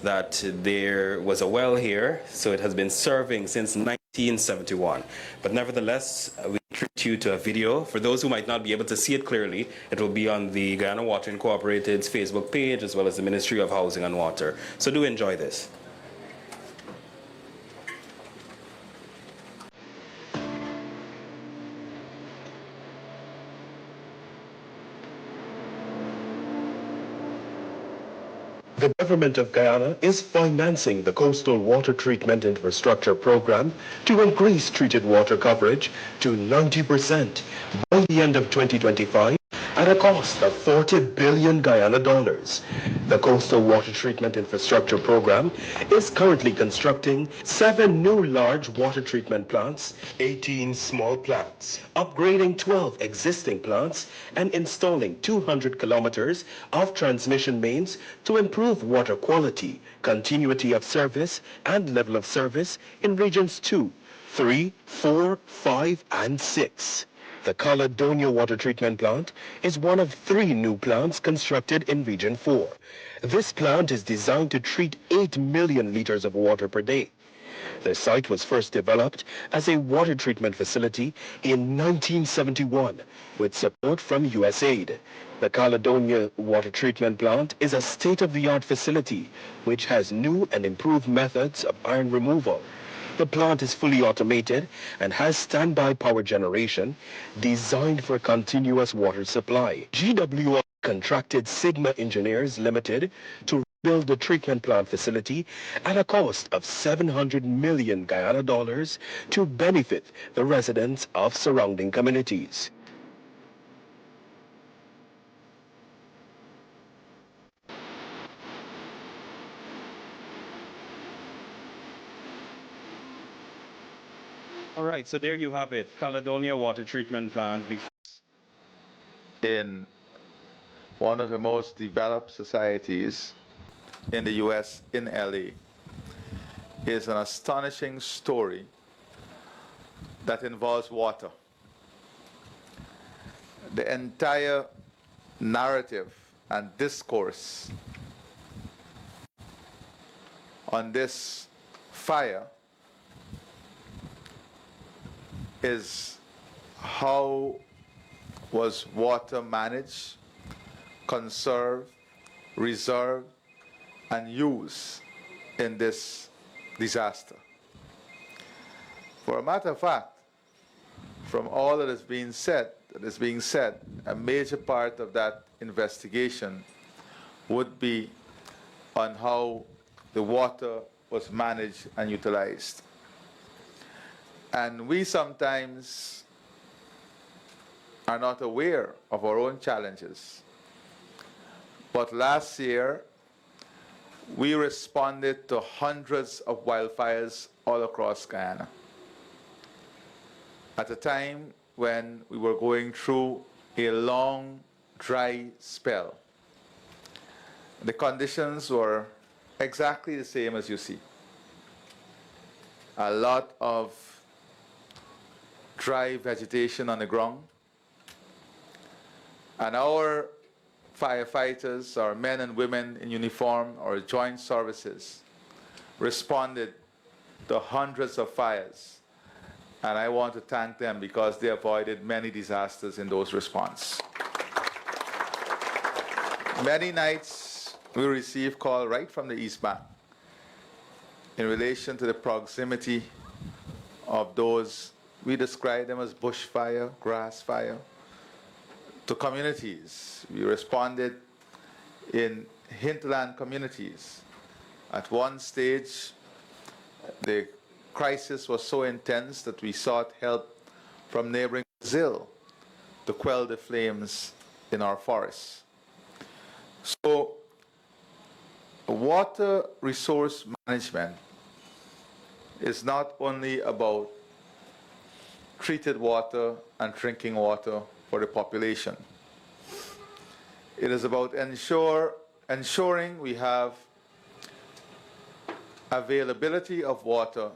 that there was a well here, so it has been serving since 1971. But nevertheless, we treat you to a video. For those who might not be able to see it clearly, it will be on the Guyana Water Incorporated's Facebook page, as well as the Ministry of Housing and Water. So do enjoy this. The government of Guyana is financing the Coastal Water Treatment Infrastructure Program to increase treated water coverage to 90% by the end of 2025 at a cost of 40 billion Guyana dollars. The Coastal Water Treatment Infrastructure Program is currently constructing 7 new large water treatment plants, 18 small plants, upgrading 12 existing plants, and installing 200 kilometers of transmission mains to improve water quality, continuity of service, and level of service in regions 2, 3, 4, 5, and 6. The Caledonia water treatment plant is one of 3 new plants constructed in Region 4. This plant is designed to treat 8 million liters of water per day. The site was first developed as a water treatment facility in 1971 with support from USAID. The Caledonia water treatment plant is a state-of-the-art facility which has new and improved methods of iron removal. The plant is fully automated and has standby power generation designed for continuous water supply. GWI contracted Sigma Engineers Limited to build the treatment plant facility at a cost of 700 million Guyana dollars to benefit the residents of surrounding communities. All right, so there you have it, Caledonia water treatment plant. In one of the most developed societies in the US, in LA, is an astonishing story that involves water. The entire narrative and discourse on this fire is how was water managed, conserved, reserved, and used in this disaster. For a matter of fact, from all that is being said, a major part of that investigation would be on how the water was managed and utilized. And we sometimes are not aware of our own challenges. But last year, we responded to hundreds of wildfires all across Guyana. At a time when we were going through a long, dry spell. The conditions were exactly the same as you see. A lot of dry vegetation on the ground. And our firefighters, our men and women in uniform, our joint services, responded to hundreds of fires. And I want to thank them because they avoided many disasters in those responses. Many nights we received call right from the East Bank in relation to the proximity of those, we describe them as bushfire, grass fire, to communities. We responded in hinterland communities. At one stage, the crisis was so intense that we sought help from neighboring Brazil to quell the flames in our forests. So, water resource management is not only about treated water and drinking water for the population. It is about ensuring we have availability of water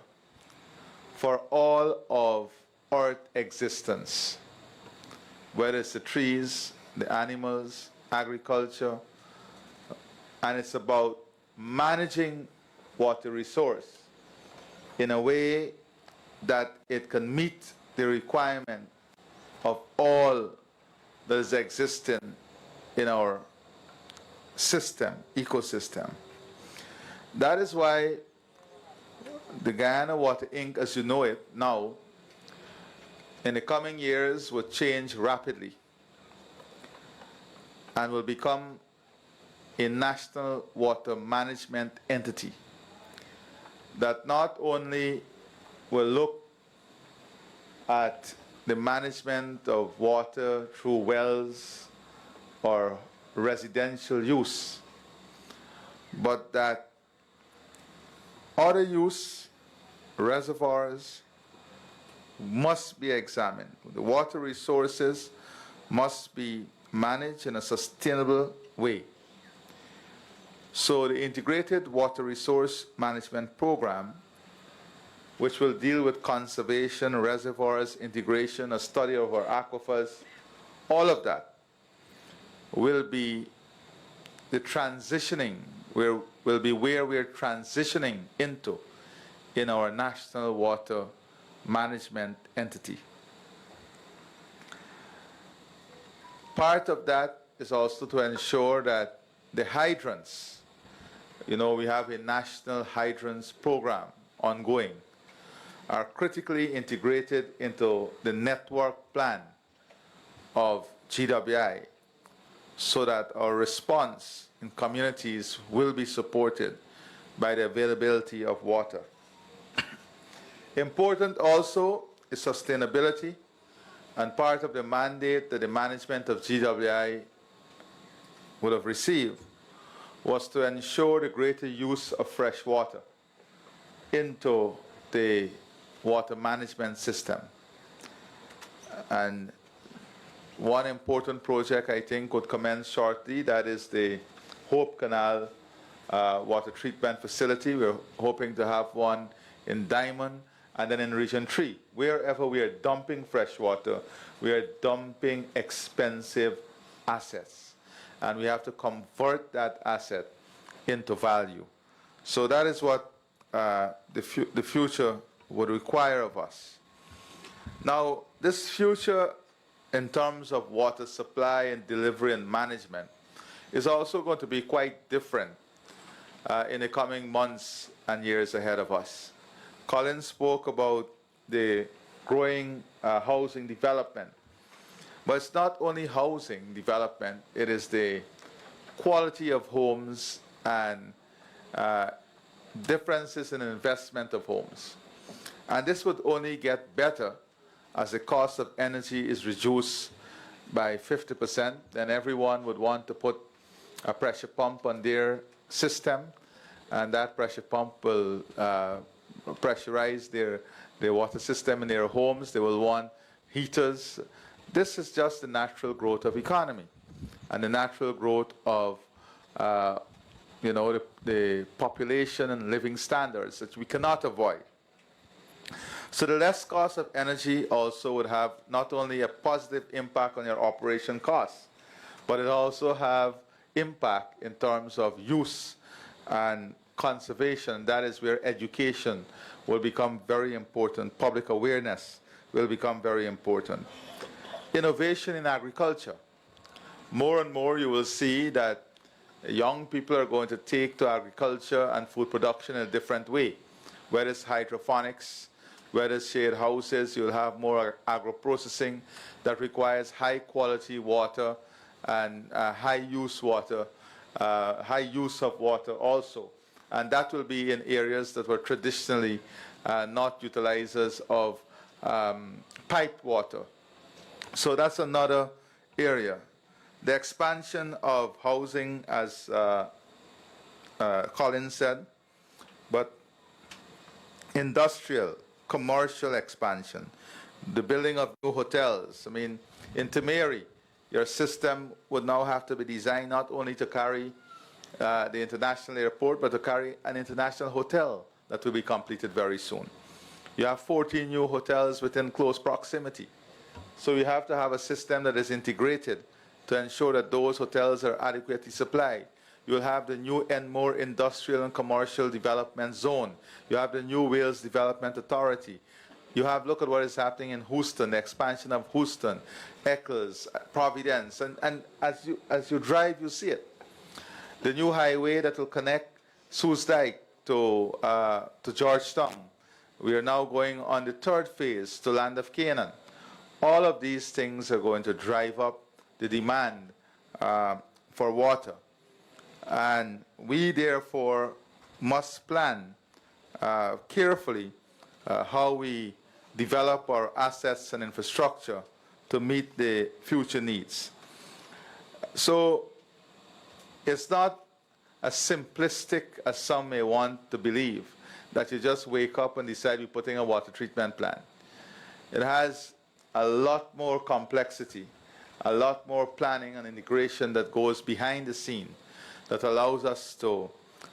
for all of Earth existence, whether it's the trees, the animals, agriculture, and it's about managing water resource in a way that it can meet the requirement of all that is existing in our system, ecosystem. That is why the Guyana Water Inc., as you know it now, in the coming years will change rapidly and will become a national water management entity that not only will look at the management of water through wells or residential use, but that other use, reservoirs, must be examined. The water resources must be managed in a sustainable way. So the Integrated Water Resource Management Program, which will deal with conservation, reservoirs, integration, a study of our aquifers, all of that will be the transitioning, will be where we're transitioning into in our national water management entity. Part of that is also to ensure that the hydrants, you know, we have a national hydrants program ongoing, are critically integrated into the network plan of GWI so that our response in communities will be supported by the availability of water. Important also is sustainability, and part of the mandate that the management of GWI would have received was to ensure the greater use of fresh water into the water management system. And one important project I think would commence shortly, that is the Hope Canal water treatment facility. We're hoping to have one in Diamond and then in Region 3. Wherever we are dumping fresh water, we are dumping expensive assets. And we have to convert that asset into value. So that is what the future would require of us. Now, this future in terms of water supply and delivery and management is also going to be quite different in the coming months and years ahead of us. Colin spoke about the growing housing development. But it's not only housing development, it is the quality of homes and differences in investment of homes. And this would only get better as the cost of energy is reduced by 50%, then everyone would want to put a pressure pump on their system, and that pressure pump will pressurize their water system in their homes. They will want heaters. This is just the natural growth of economy and the natural growth of the population and living standards that we cannot avoid. So the less cost of energy also would have not only a positive impact on your operation costs, but it also have impact in terms of use and conservation. That is where education will become very important. Public awareness will become very important. Innovation in agriculture. More and more you will see that young people are going to take to agriculture and food production in a different way. Whether it's hydroponics, whether it's shared houses, you'll have more agro-processing that requires high quality water and high use of water also. And that will be in areas that were traditionally not utilizers of piped water. So that's another area. The expansion of housing, as Colin said, but industrial, commercial expansion. the building of new hotels. I mean, in Temeri, your system would now have to be designed not only to carry the international airport, but to carry an international hotel that will be completed very soon. You have 14 new hotels within close proximity. So you have to have a system that is integrated to ensure that those hotels are adequately supplied. You'll have the new Enmore Industrial and Commercial Development Zone. You have the new Wales Development Authority. You have, look at what is happening in Houston, the expansion of Houston, Eccles, Providence, and as you drive, you see it. The new highway that will connect Soesdijk to Georgetown. We are now going on the third phase to Land of Canaan. All of these things are going to drive up the demand for water. And we therefore must plan carefully how we develop our assets and infrastructure to meet the future needs. So it's not as simplistic as some may want to believe, that you just wake up and decide you're putting a water treatment plant. It has a lot more complexity, a lot more planning and integration that goes behind the scene that allows us to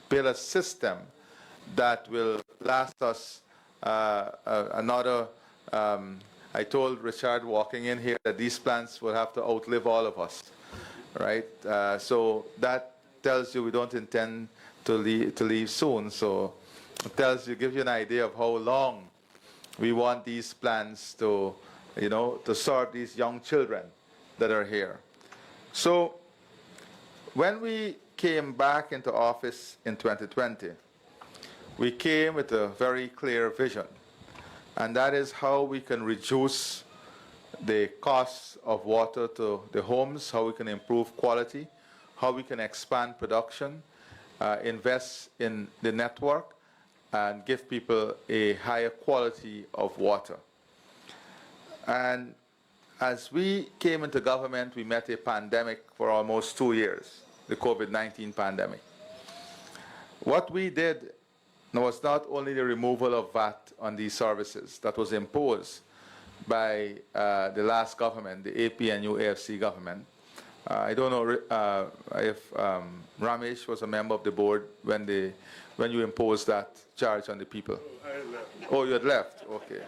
build a system that will last us another, I told Richard walking in here that these plants will have to outlive all of us, right? So that tells you we don't intend to leave soon. So it tells you, gives you an idea of how long we want these plants to, you know, to serve these young children that are here. So when we came back into office in 2020, we came with a very clear vision, and that is how we can reduce the costs of water to the homes, how we can improve quality, how we can expand production, invest in the network, and give people a higher quality of water. And as we came into government, we met a pandemic for almost 2 years, the COVID-19 pandemic. What we did was not only the removal of VAT on these services that was imposed by the last government, the APNU AFC government. I don't know if Ramesh was a member of the board when you imposed that charge on the people. I had left. Oh, you had left? Okay.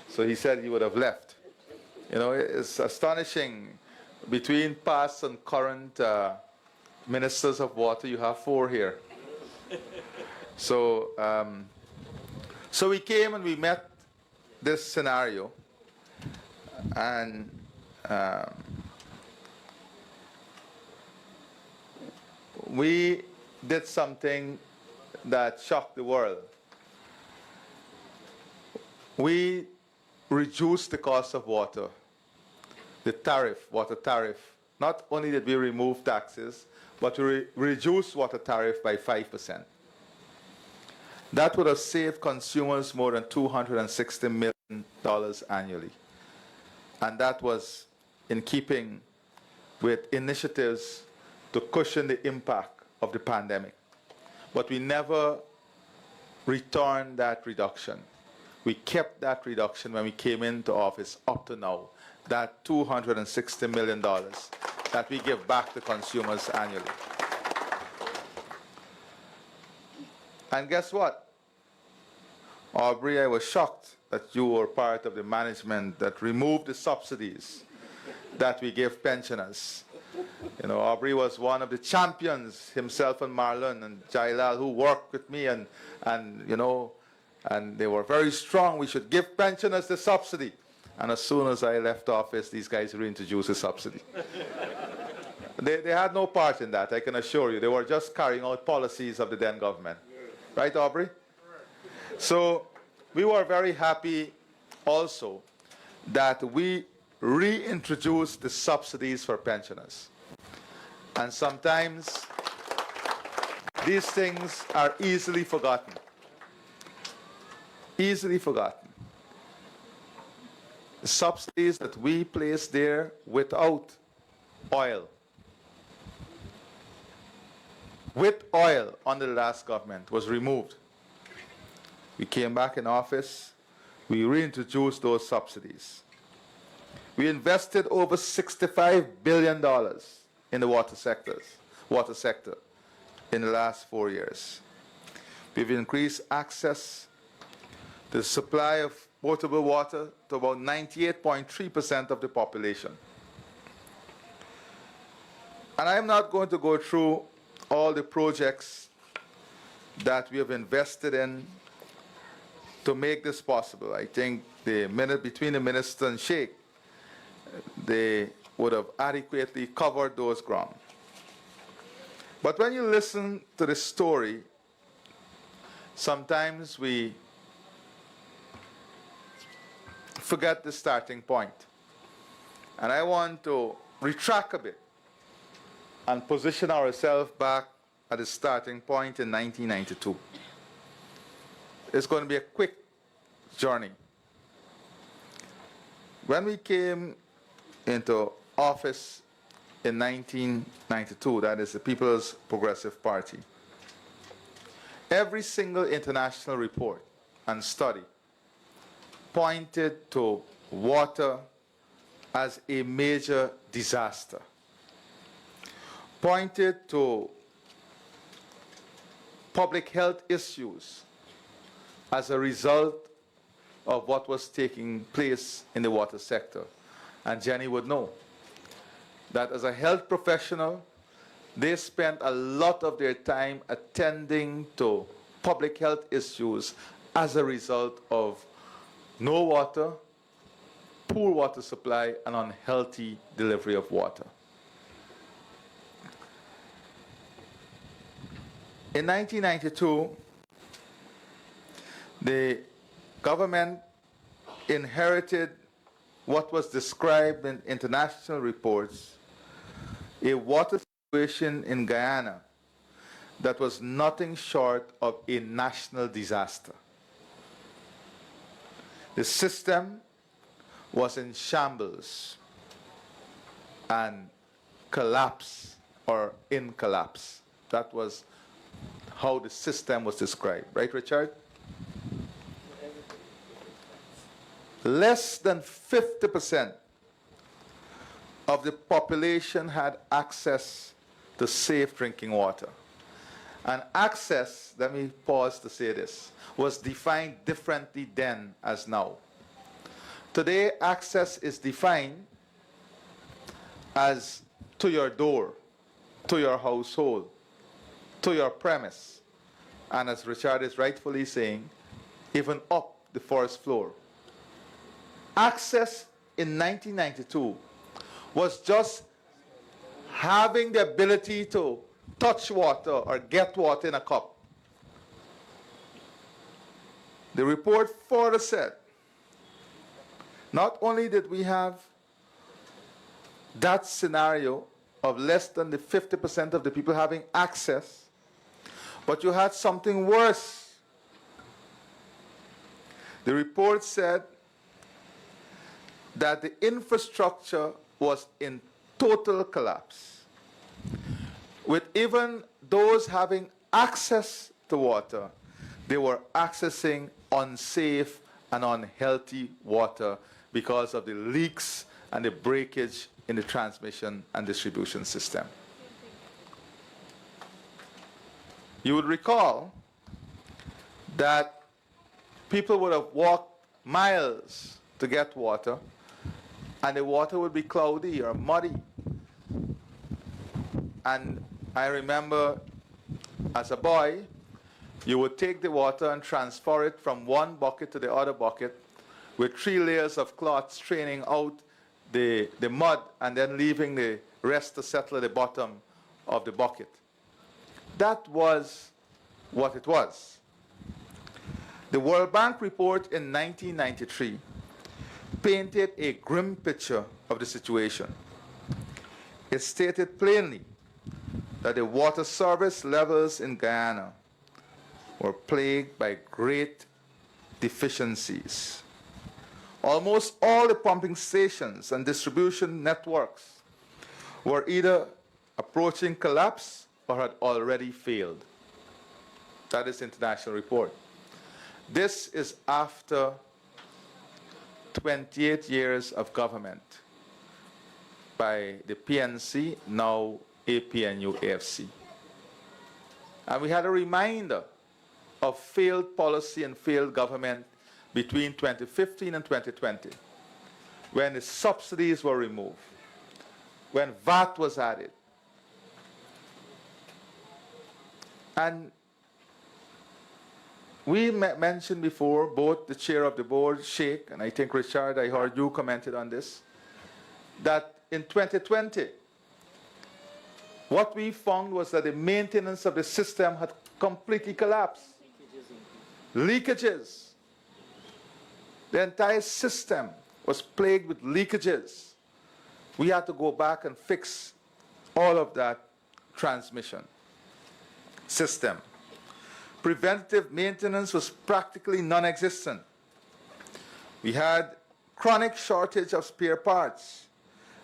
So he said he would have left. You know, it's astonishing. Between past and current ministers of water, you have 4 here. So, so we came and we met this scenario, and we did something that shocked the world. We reduced the cost of water, the tariff, water tariff. Not only did we remove taxes, but we reduced water tariff by 5%. That would have saved consumers more than $260 million annually. And that was in keeping with initiatives to cushion the impact of the pandemic. But we never returned that reduction. We kept that reduction when we came into office up to now, that $260 million that we give back to consumers annually. And guess what? Aubrey, I was shocked that you were part of the management that removed the subsidies that we give pensioners. You know, Aubrey was one of the champions, himself and Marlon and Jailal, who worked with me, and you know, and they were very strong. We should give pensioners the subsidy. And as soon as I left office, these guys reintroduced the subsidy. They had no part in that, I can assure you. They were just carrying out policies of the then government. Right, Aubrey? So we were very happy also that we reintroduced the subsidies for pensioners. And sometimes these things are easily forgotten. Easily forgotten. The subsidies that we placed there without oil. With oil under the last government was removed. We came back in office, we reintroduced those subsidies. We invested over $65 billion in the water sector in the last 4 years. We've increased access to the supply of potable water to about 98.3% of the population. And I'm not going to go through all the projects that we have invested in to make this possible. I think between the minister and Sheikh, they would have adequately covered those grounds. But when you listen to the story, sometimes we forget the starting point. And I want to retract a bit and position ourselves back at the starting point in 1992. It's going to be a quick journey. When we came into office in 1992, that is the People's Progressive Party, every single international report and study pointed to water as a major disaster, pointed to public health issues as a result of what was taking place in the water sector. And Jenny would know that as a health professional, they spent a lot of their time attending to public health issues as a result of no water, poor water supply, and unhealthy delivery of water. In 1992, the government inherited what was described in international reports, a water situation in Guyana that was nothing short of a national disaster. The system was in shambles and collapse or in collapse. That was how the system was described. Right, Richard? Less than 50% of the population had access to safe drinking water. And access, let me pause to say this, was defined differently then as now. Today, access is defined as to your door, to your household, to your premise, and as Richard is rightfully saying, even up the first floor. Access in 1992 was just having the ability to touch water or get water in a cup. The report further said, not only did we have that scenario of less than the 50% of the people having access, but you had something worse. The report said that the infrastructure was in total collapse, with even those having access to water, they were accessing unsafe and unhealthy water because of the leaks and the breakage in the transmission and distribution system. You would recall that people would have walked miles to get water, and the water would be cloudy or muddy. And I remember as a boy, you would take the water and transfer it from one bucket to the other bucket with 3 layers of cloth straining out the mud and then leaving the rest to settle at the bottom of the bucket. That was what it was. The World Bank report in 1993 painted a grim picture of the situation. It stated plainly that the water service levels in Guyana were plagued by great deficiencies. Almost all the pumping stations and distribution networks were either approaching collapse or had already failed. That is the international report. This is after 28 years of government by the PNC, now APNU AFC. And we had a reminder of failed policy and failed government between 2015 and 2020, when the subsidies were removed, when VAT was added. And we mentioned before, both the chair of the board, Sheikh, and I think Richard, I heard you commented on this, that in 2020, what we found was that the maintenance of the system had completely collapsed. Leakages. The entire system was plagued with leakages. We had to go back and fix all of that transmission system. Preventive maintenance was practically non-existent. We had chronic shortage of spare parts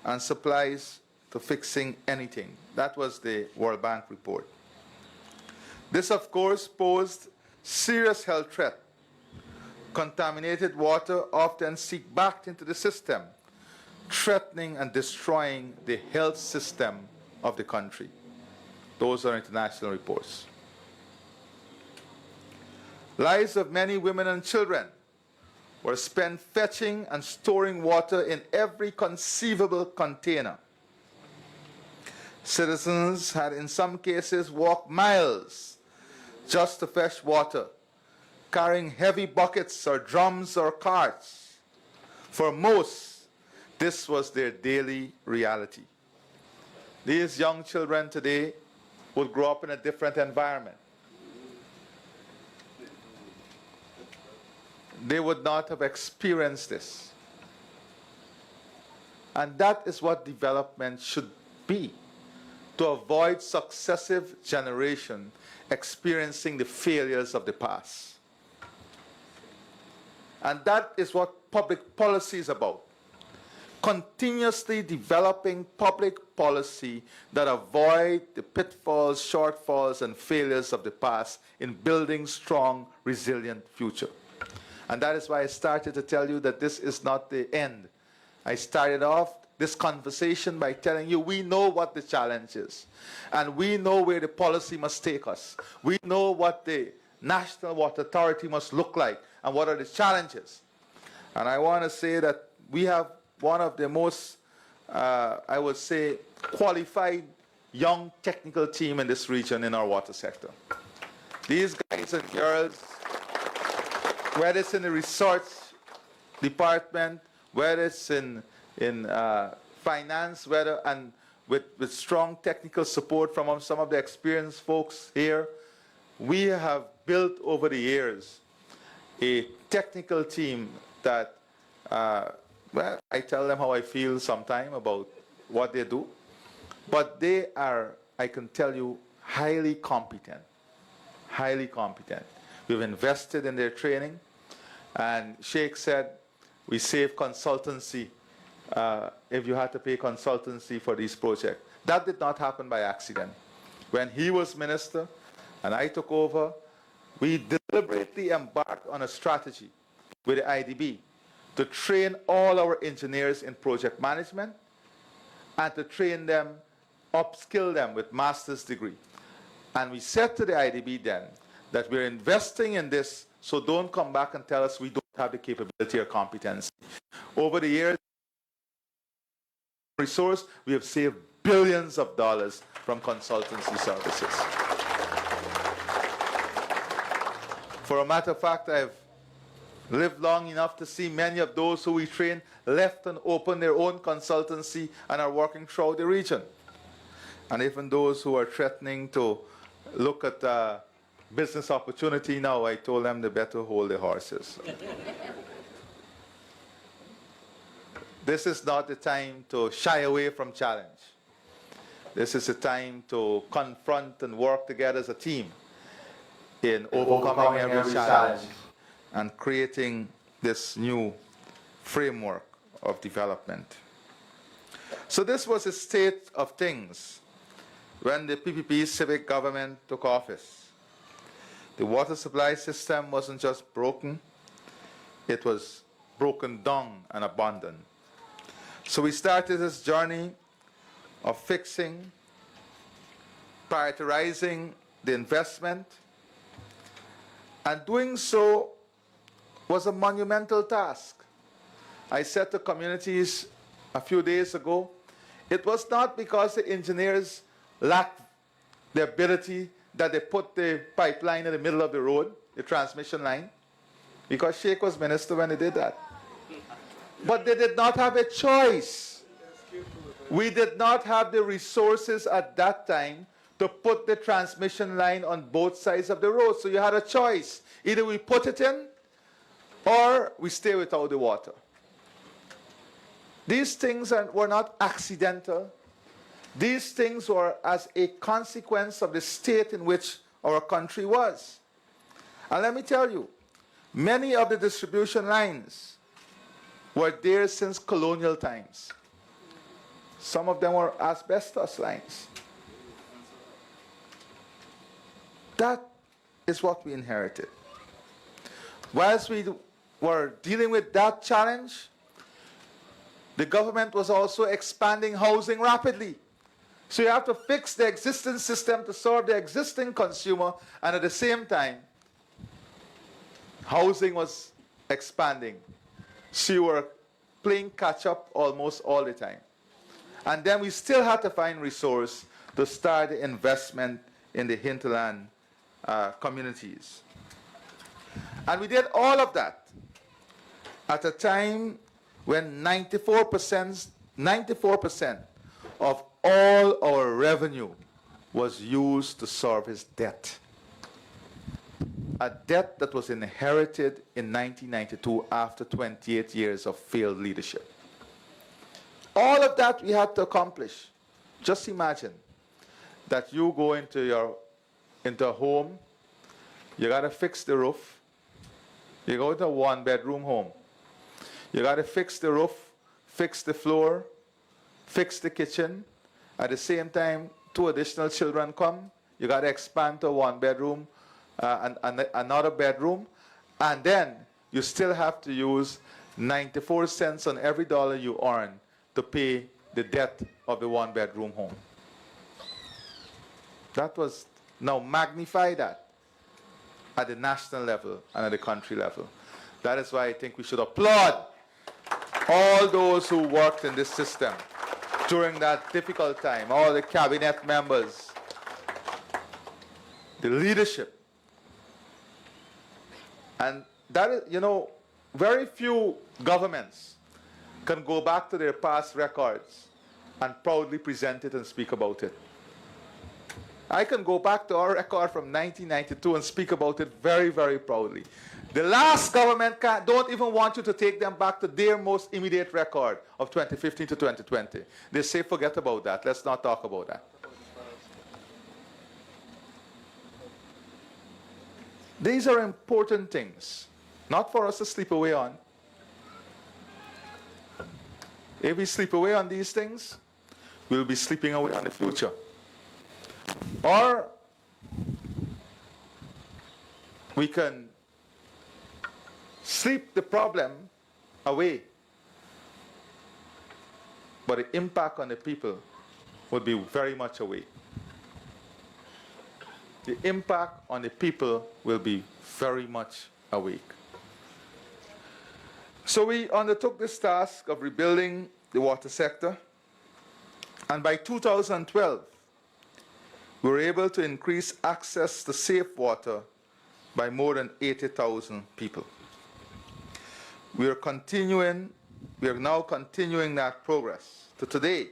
and supplies to fixing anything. That was the World Bank report. This, of course, posed serious health threat. Contaminated water often seep back into the system, threatening and destroying the health system of the country. Those are international reports. Lives of many women and children were spent fetching and storing water in every conceivable container. Citizens had in some cases walked miles just to fetch water, carrying heavy buckets or drums or carts. For most, this was their daily reality. These young children today would grow up in a different environment. They would not have experienced this. And that is what development should be, to avoid successive generations experiencing the failures of the past. And that is what public policy is about. Continuously developing public policy that avoid the pitfalls, shortfalls, and failures of the past in building strong, resilient future. And that is why I started to tell you that this is not the end. I started off this conversation by telling you we know what the challenge is. And we know where the policy must take us. We know what the National Water Authority must look like and what are the challenges. And I want to say that we have one of the most, I would say, qualified young technical team in this region in our water sector. These guys and girls, whether it's in the research department, whether it's in finance, and with strong technical support from some of the experienced folks here, we have built over the years a technical team that, well, I tell them how I feel sometime about what they do, but they are, I can tell you, highly competent, highly competent. We've invested in their training, and Sheikh said we save consultancy if you had to pay consultancy for these projects. That did not happen by accident. When he was minister and I took over, we deliberately embarked on a strategy with the IDB to train all our engineers in project management and to train them, upskill them with master's degree. And we said to the IDB then that we're investing in this, so don't come back and tell us we don't have the capability or competency. Over the years, resource, we have saved billions of dollars from consultancy services. For a matter of fact, I've lived long enough to see many of those who we train left and opened their own consultancy and are working throughout the region. And even those who are threatening to look at business opportunity now, I told them they better hold their horses. This is not the time to shy away from challenge. This is a time to confront and work together as a team in overcoming every challenge and creating this new framework of development. So this was a state of things when the PPP civic government took office. The water supply system wasn't just broken, it was broken down and abandoned. So we started this journey of fixing, prioritizing the investment, and doing so was a monumental task. I said to communities a few days ago, it was not because the engineers lacked the ability that they put the pipeline in the middle of the road, the transmission line, because Sheikh was minister when they did that. But they did not have a choice. We did not have the resources at that time to put the transmission line on both sides of the road. So you had a choice. Either we put it in or we stay without the water. These things were not accidental. These things were as a consequence of the state in which our country was. And let me tell you, many of the distribution lines were there since colonial times. Some of them were asbestos lines. That is what we inherited. Whilst we were dealing with that challenge, the government was also expanding housing rapidly. So you have to fix the existing system to serve the existing consumer, and at the same time, housing was expanding. So you were playing catch up almost all the time. And then we still had to find resource to start the investment in the hinterland communities. And we did all of that at a time when 94% of all our revenue was used to service debt. A debt that was inherited in 1992 after 28 years of failed leadership. All of that we had to accomplish. Just imagine that you go into a home, you got to fix the roof. You go to a one-bedroom home. You got to fix the roof, fix the floor, fix the kitchen. At the same time, 2 additional children come. You got to expand to a one-bedroom, and another bedroom. And then you still have to use 94 cents on every dollar you earn to pay the debt of the one-bedroom home. That was, now magnify that at the national level and at the country level. That is why I think we should applaud all those who worked in this system during that difficult time, all the cabinet members, the leadership. And that is, you know, very few governments can go back to their past records and proudly present it and speak about it. I can go back to our record from 1992 and speak about it very, very proudly. The last government don't even want you to take them back to their most immediate record of 2015 to 2020. They say, forget about that. Let's not talk about that. These are important things, not for us to sleep away on. If we sleep away on these things, we'll be sleeping away on the future. Or we can sleep the problem away, but the impact on the people would be very much away. The impact on the people will be very much awake. So we undertook this task of rebuilding the water sector, and by 2012, we were able to increase access to safe water by more than 80,000 people. We are now continuing that progress. To today,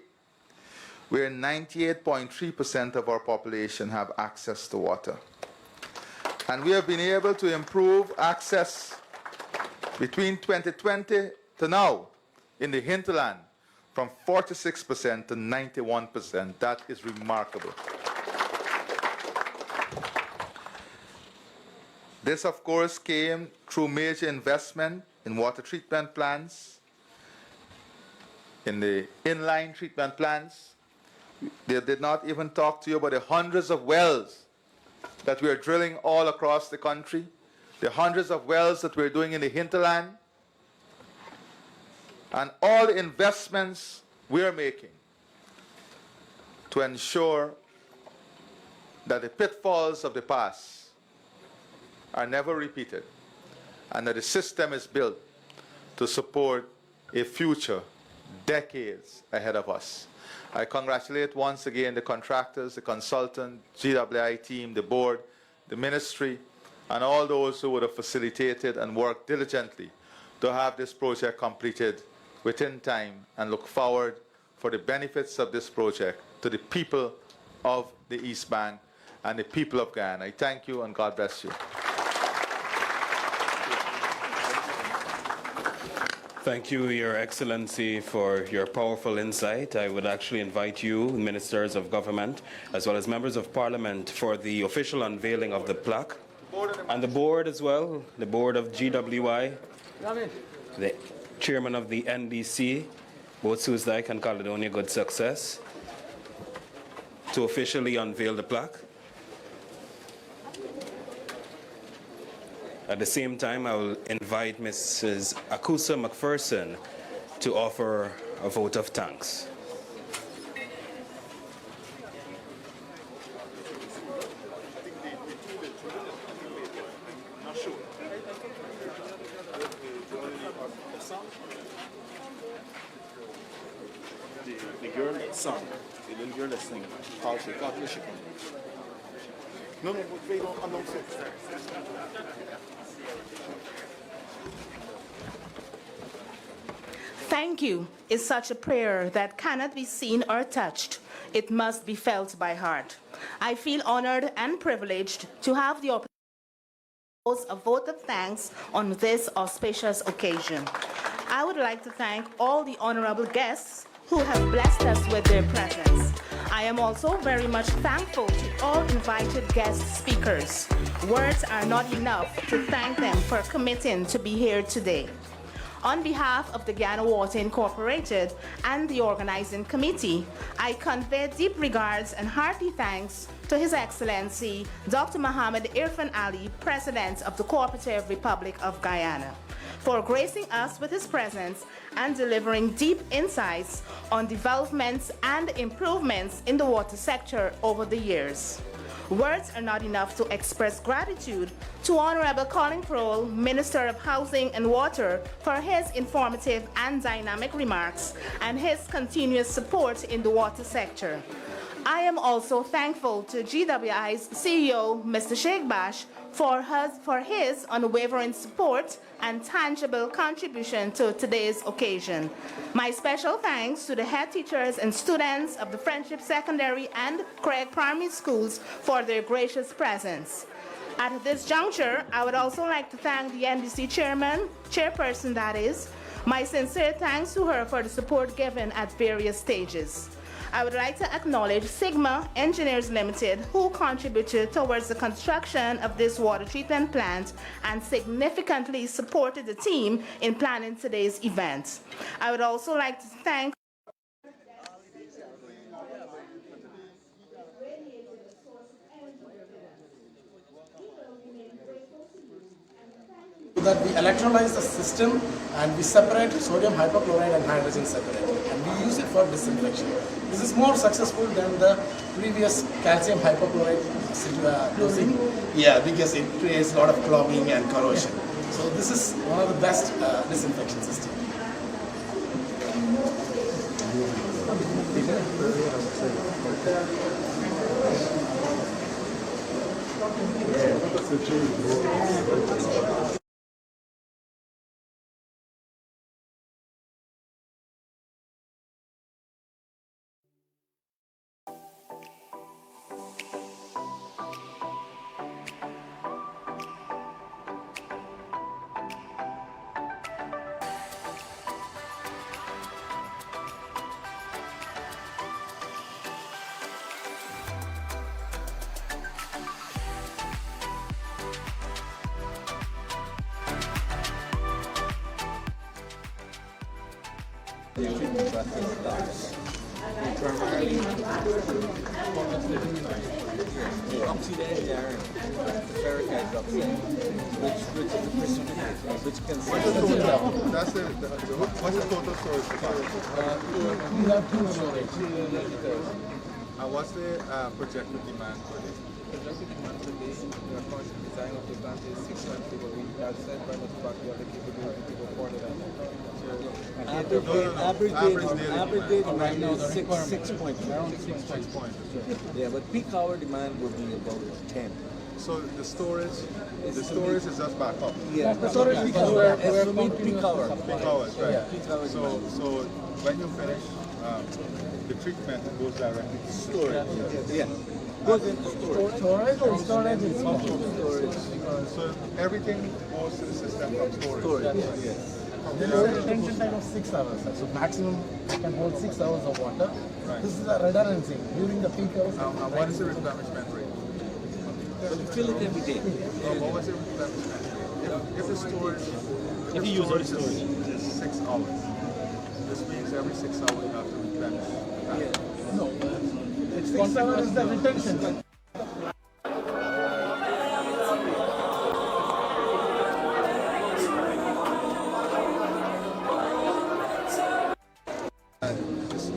where 98.3% of our population have access to water. And we have been able to improve access between 2020 to now in the hinterland from 46% to 91%. That is remarkable. This, of course, came through major investment in water treatment plants, in the inline treatment plants. They did not even talk to you about the hundreds of wells that we are drilling all across the country, the hundreds of wells that we're doing in the hinterland. and all the investments we are making to ensure that the pitfalls of the past are never repeated and that the system is built to support a future decades ahead of us. I congratulate once again the contractors, the consultant, GWI team, the board, the ministry, and all those who would have facilitated and worked diligently to have this project completed within time, and look forward for the benefits of this project to the people of the East Bank and the people of Guyana. I thank you and God bless you. Thank you, Your Excellency, for your powerful insight. I would actually invite you, ministers of government, as well as members of parliament, for the official unveiling of the plaque. And the board as well, the board of GWI, the chairman of the NDC, both Suzdijk and Caledonia, good success, to officially unveil the plaque. At the same time, I will invite Mrs. Akusa McPherson to offer a vote of thanks. The girl son, the little girl listening, how she got the chicken. No, they don't announce it. Thank you is such a prayer that cannot be seen or touched. It must be felt by heart. I feel honored and privileged to have the opportunity to propose a vote of thanks on this auspicious occasion. I would like to thank all the honorable guests who have blessed us with their presence. I am also very much thankful to all invited guest speakers. Words are not enough to thank them for committing to be here today. On behalf of the Guyana Water Incorporated and the organizing committee, I convey deep regards and hearty thanks to His Excellency Dr. Mohammed Irfan Ali, President of the Cooperative Republic of Guyana, for gracing us with his presence and delivering deep insights on developments and improvements in the water sector over the years. Words are not enough to express gratitude to Honorable Colin Crowell, Minister of Housing and Water, for his informative and dynamic remarks and his continuous support in the water sector. I am also thankful to GWI's CEO, Mr. Sheikh Bash, for his unwavering support and tangible contribution to today's occasion. My special thanks to the head teachers and students of the Friendship Secondary and Craig Primary Schools for their gracious presence. At this juncture, I would also like to thank the NDC chairperson that is. My sincere thanks to her for the support given at various stages. I would like to acknowledge Sigma Engineers Limited, who contributed towards the construction of this water treatment plant and significantly supported the team in planning today's event. I would also like to thank that we electrolyze the system and we separate sodium hypochlorite and hydrogen separately, and we use it for disinfection. This is more successful than the previous calcium hypochlorite using, because it creates a lot of clogging and corrosion. So this is one of the best disinfection systems. oxidized iron, the ferrite oxide, which can What's the total? What's the total storage capacity? We have two storage. And what's the projected demand for this? projected demand per day, the current design of the plant is 600, but we have said by the fact we have the capability to go further than that. Average day demand is 6 around 6 points. Yeah, but peak hour demand will be about 10. So the storage is just back up. Yeah, the storage peak hour. Peak hour. Peak hours, right? Yeah, peak hours. So when you finish the treatment, it goes directly to storage. Yeah. Goes into storage. Storage is storage. So everything goes to the system from storage. Yes. There is a retention time of 6 hours. So maximum can hold 6 hours of water. Right. This is a redundancy during the peak hours. And what is the replenishment rate? So we fill it every day. What was the replenishment rate? If the storage, If you use it, storage is 6 hours, this means every 6 hours you have to replenish. No, it's 6 hours is the retention.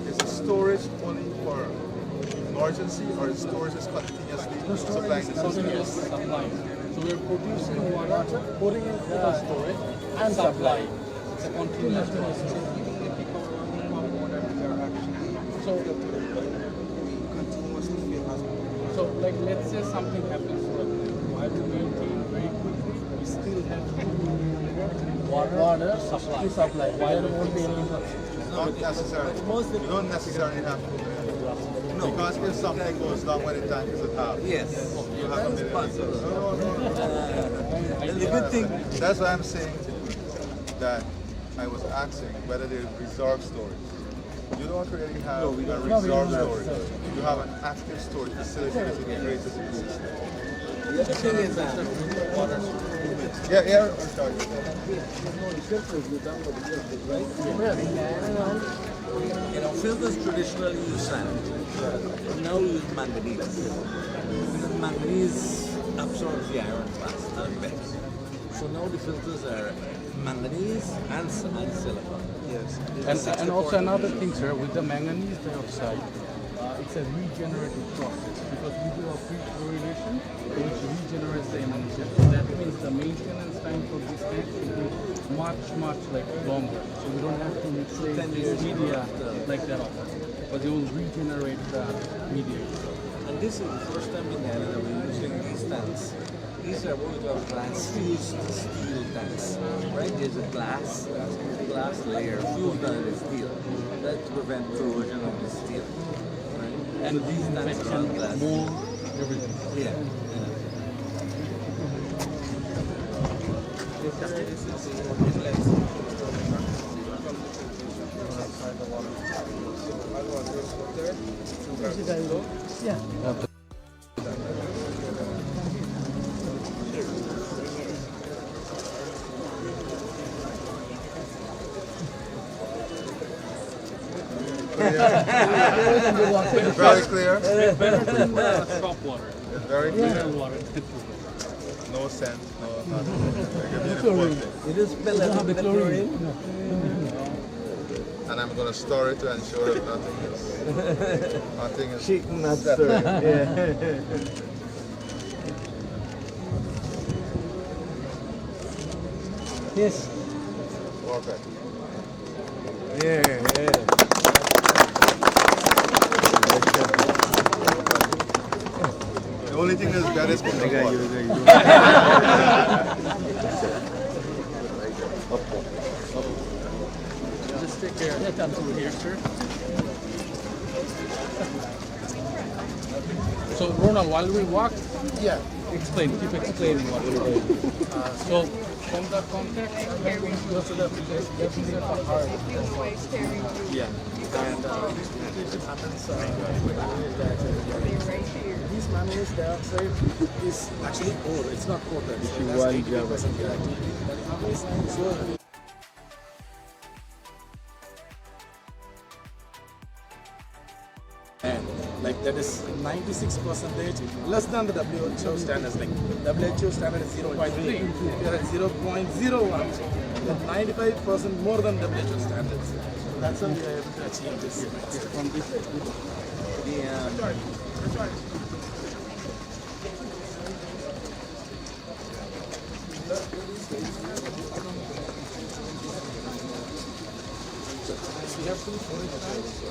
Is the storage only for emergency or is storage is continuously supplying the Continuous supply. So we are producing water, putting it in the storage, and supplying. It's a continuous process. So like let's say something happens to us, we have to maintain very quickly. We still have to water supply. There won't be any interruption. Not necessarily. You don't necessarily have to. No. Because if something goes down when the tank is at half, yes, you have a minute. No. The good thing. That's why I'm saying that I was asking whether they reserve storage. You don't really have a reserve storage. You have an active storage facility that is integrated in the system. The other thing is that water. Yeah, I'm sorry. You know, filters traditionally use sand. Now we use manganese. Because manganese absorbs the iron fast and better. So now the filters are manganese and silicon. Yes. And also another thing, sir, with the manganese dioxide, it's a regenerative process because we do a pre-chlorination which regenerates the emulsion. So that means the maintenance time for this tank will be much like longer. So we don't have to replace this media like that often, but it will regenerate the media. And this is the first time in Guyana that we're using these tanks. These are what we call glass-fused steel tanks, right? There's a glass layer fused on the steel that prevent corrosion of the steel. Right? And these tanks are all glass. Mold, everything. Yeah. Yeah. Very clear. It's better to stop water. It's very clear. Water. No scent, no nothing. It is chlorine. And I'm going to store it to ensure that nothing is Shaken, not settled. stirred. Yeah. Yes. Perfect. Yeah. The only thing that's bad is Just take care. That comes over here, sir. So, Ronald, while we walk, Yeah. keep explaining what we're doing. So, from the context, Go to the definitely for hard. yeah. And it happens these manganese dioxide is actually ore. It's not coated. It has 80% reactivity. So And like that is 96% less than the WHO standards. Like WHO standard is 0.3. We are at 0.01. 95% more than WHO standards. So that's how we are able to achieve this. From this, we have two storage tanks.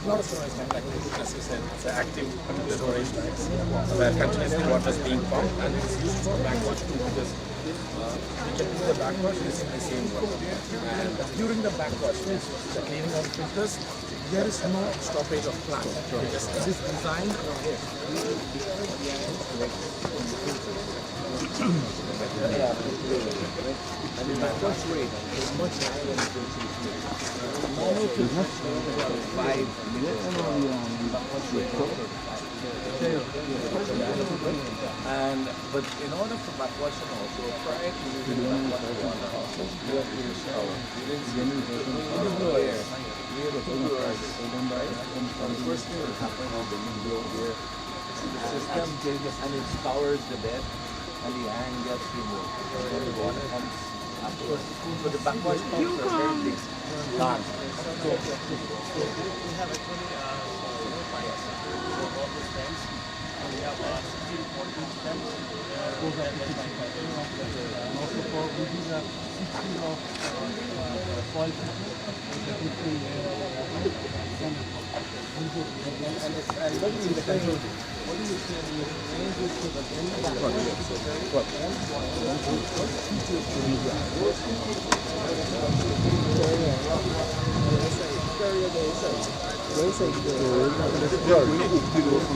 Not a storage tank, like as you said, it's an active storage tanks where continuously water is being pumped and it's used for backwash too, because we can do the backwash using the same water. And during the backwash, the cleaning of filters, there is no stoppage of plant because it is designed and the backwash rate is much higher than the filtration. Normal filters about 5 minutes backwash rate. And but in order for backwashing also, prior to using the backwash water, also we have to shower. We blow air. We have to blow air. The first thing that happens is that you blow air. The system changes and it scours the bed and the iron gets removed. And then the water comes afterwards. But the backwash pumps are very big. Gone. So we have actually all these tanks. And we have 16 14 tanks. Those are 55. And also for we use a 16 of soil filter. And what do you say? What do you say? You range it to the end of the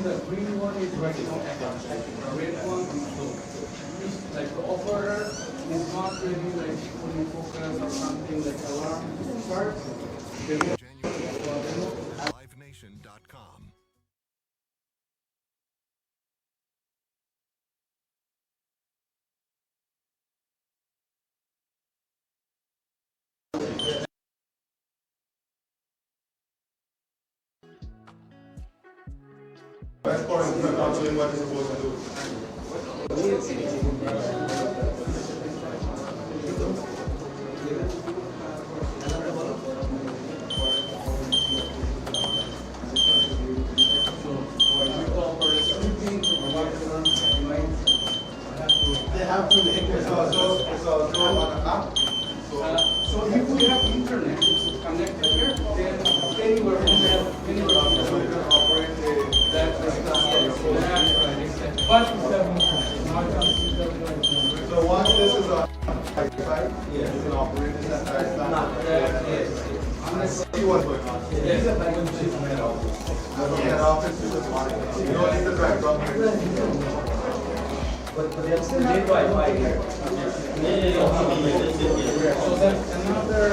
The green one is right now red one is low. Like the operator is not really like fully focused or something like alarm starts. livenation.com. Best part is not doing what you're supposed to do. They have to make it so on the app. So if we have internet connected here, then anywhere from there, anywhere from there, we can operate that So once this is on site, you can operate it at that time. Unless you want to. Yes. Head office. Head office is the one. You don't need to drive from here. But there's still need Wi-Fi here. So that's another.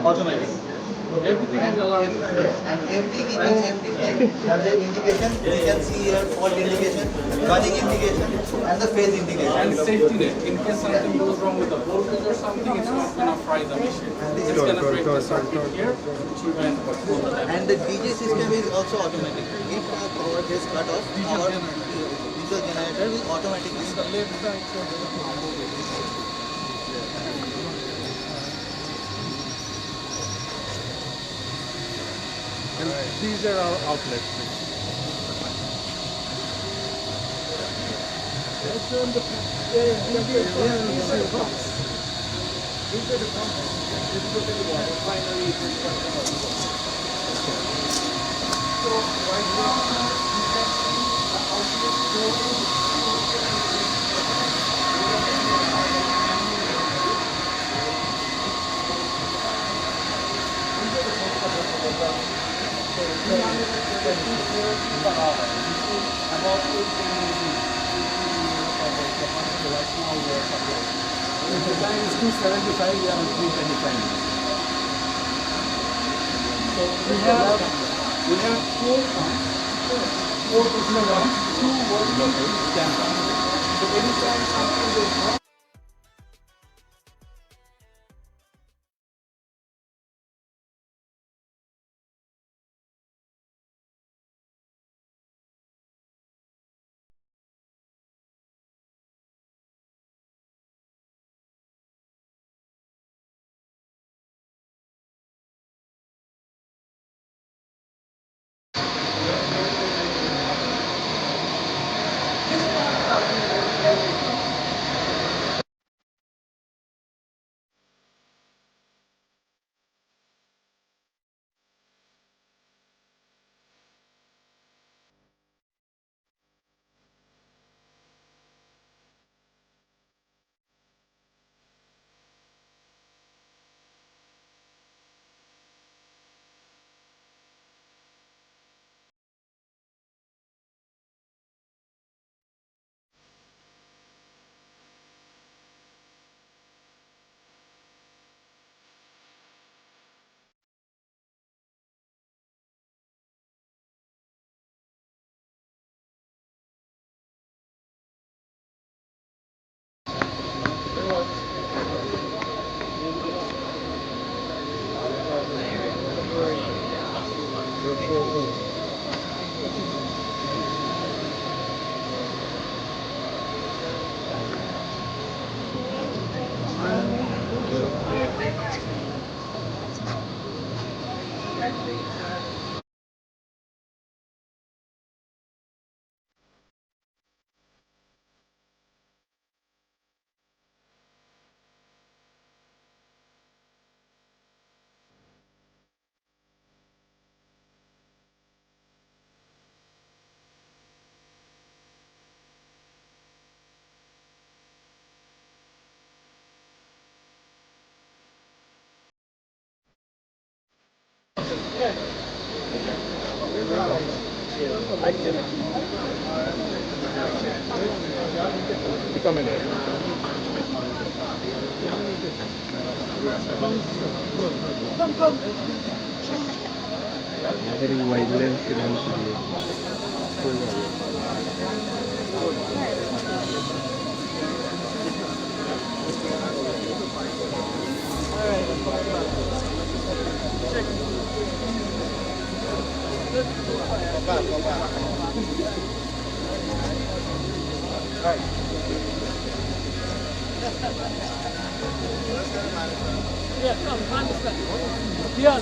Automatic. Everything is allowed. And every has an indication. You can see here fault indication, running indication, and the phase indication. And safety net. In case something goes wrong with the voltage or something, it's not going to fry the machine. It's going to break the circuit here, which you can control the And the DJ system is also automatic. If our power gets cut off, our diesel generator will automatically stop. And these are our outlets. The time is 275, we are on 325. So we have 4 pumps, 4 personal pumps, 2 working stand pumps. So anytime something goes wrong, Very wide lens Yeah, come, understand. Yeah.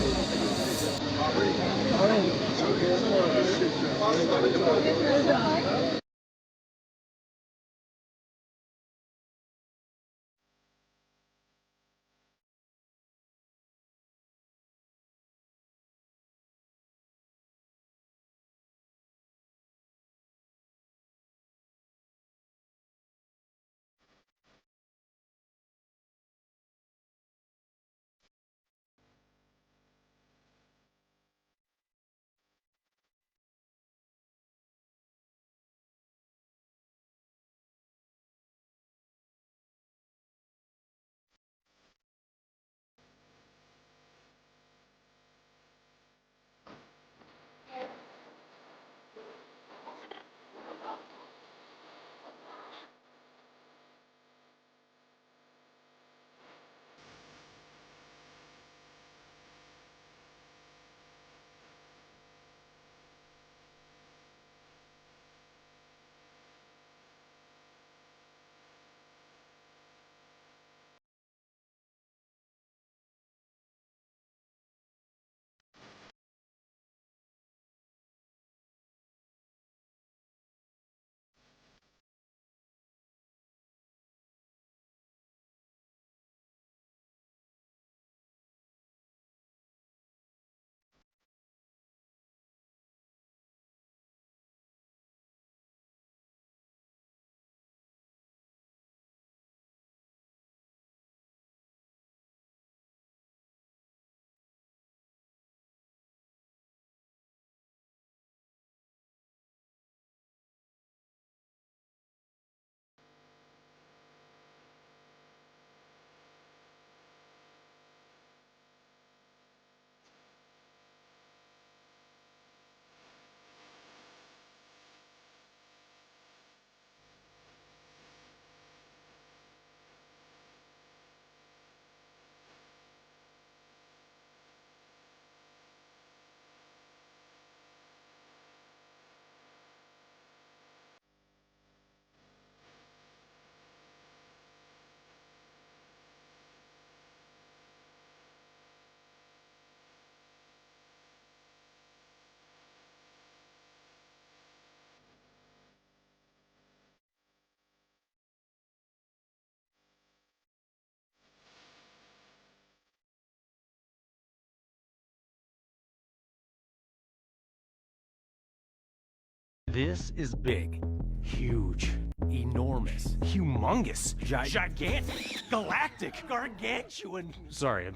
This is big, huge, enormous, humongous, gigantic, galactic, gargantuan. Sorry, I'm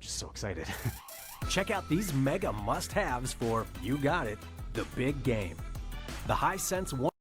just so excited. Check out these mega must-haves for, you got it, the big game. The Hisense One.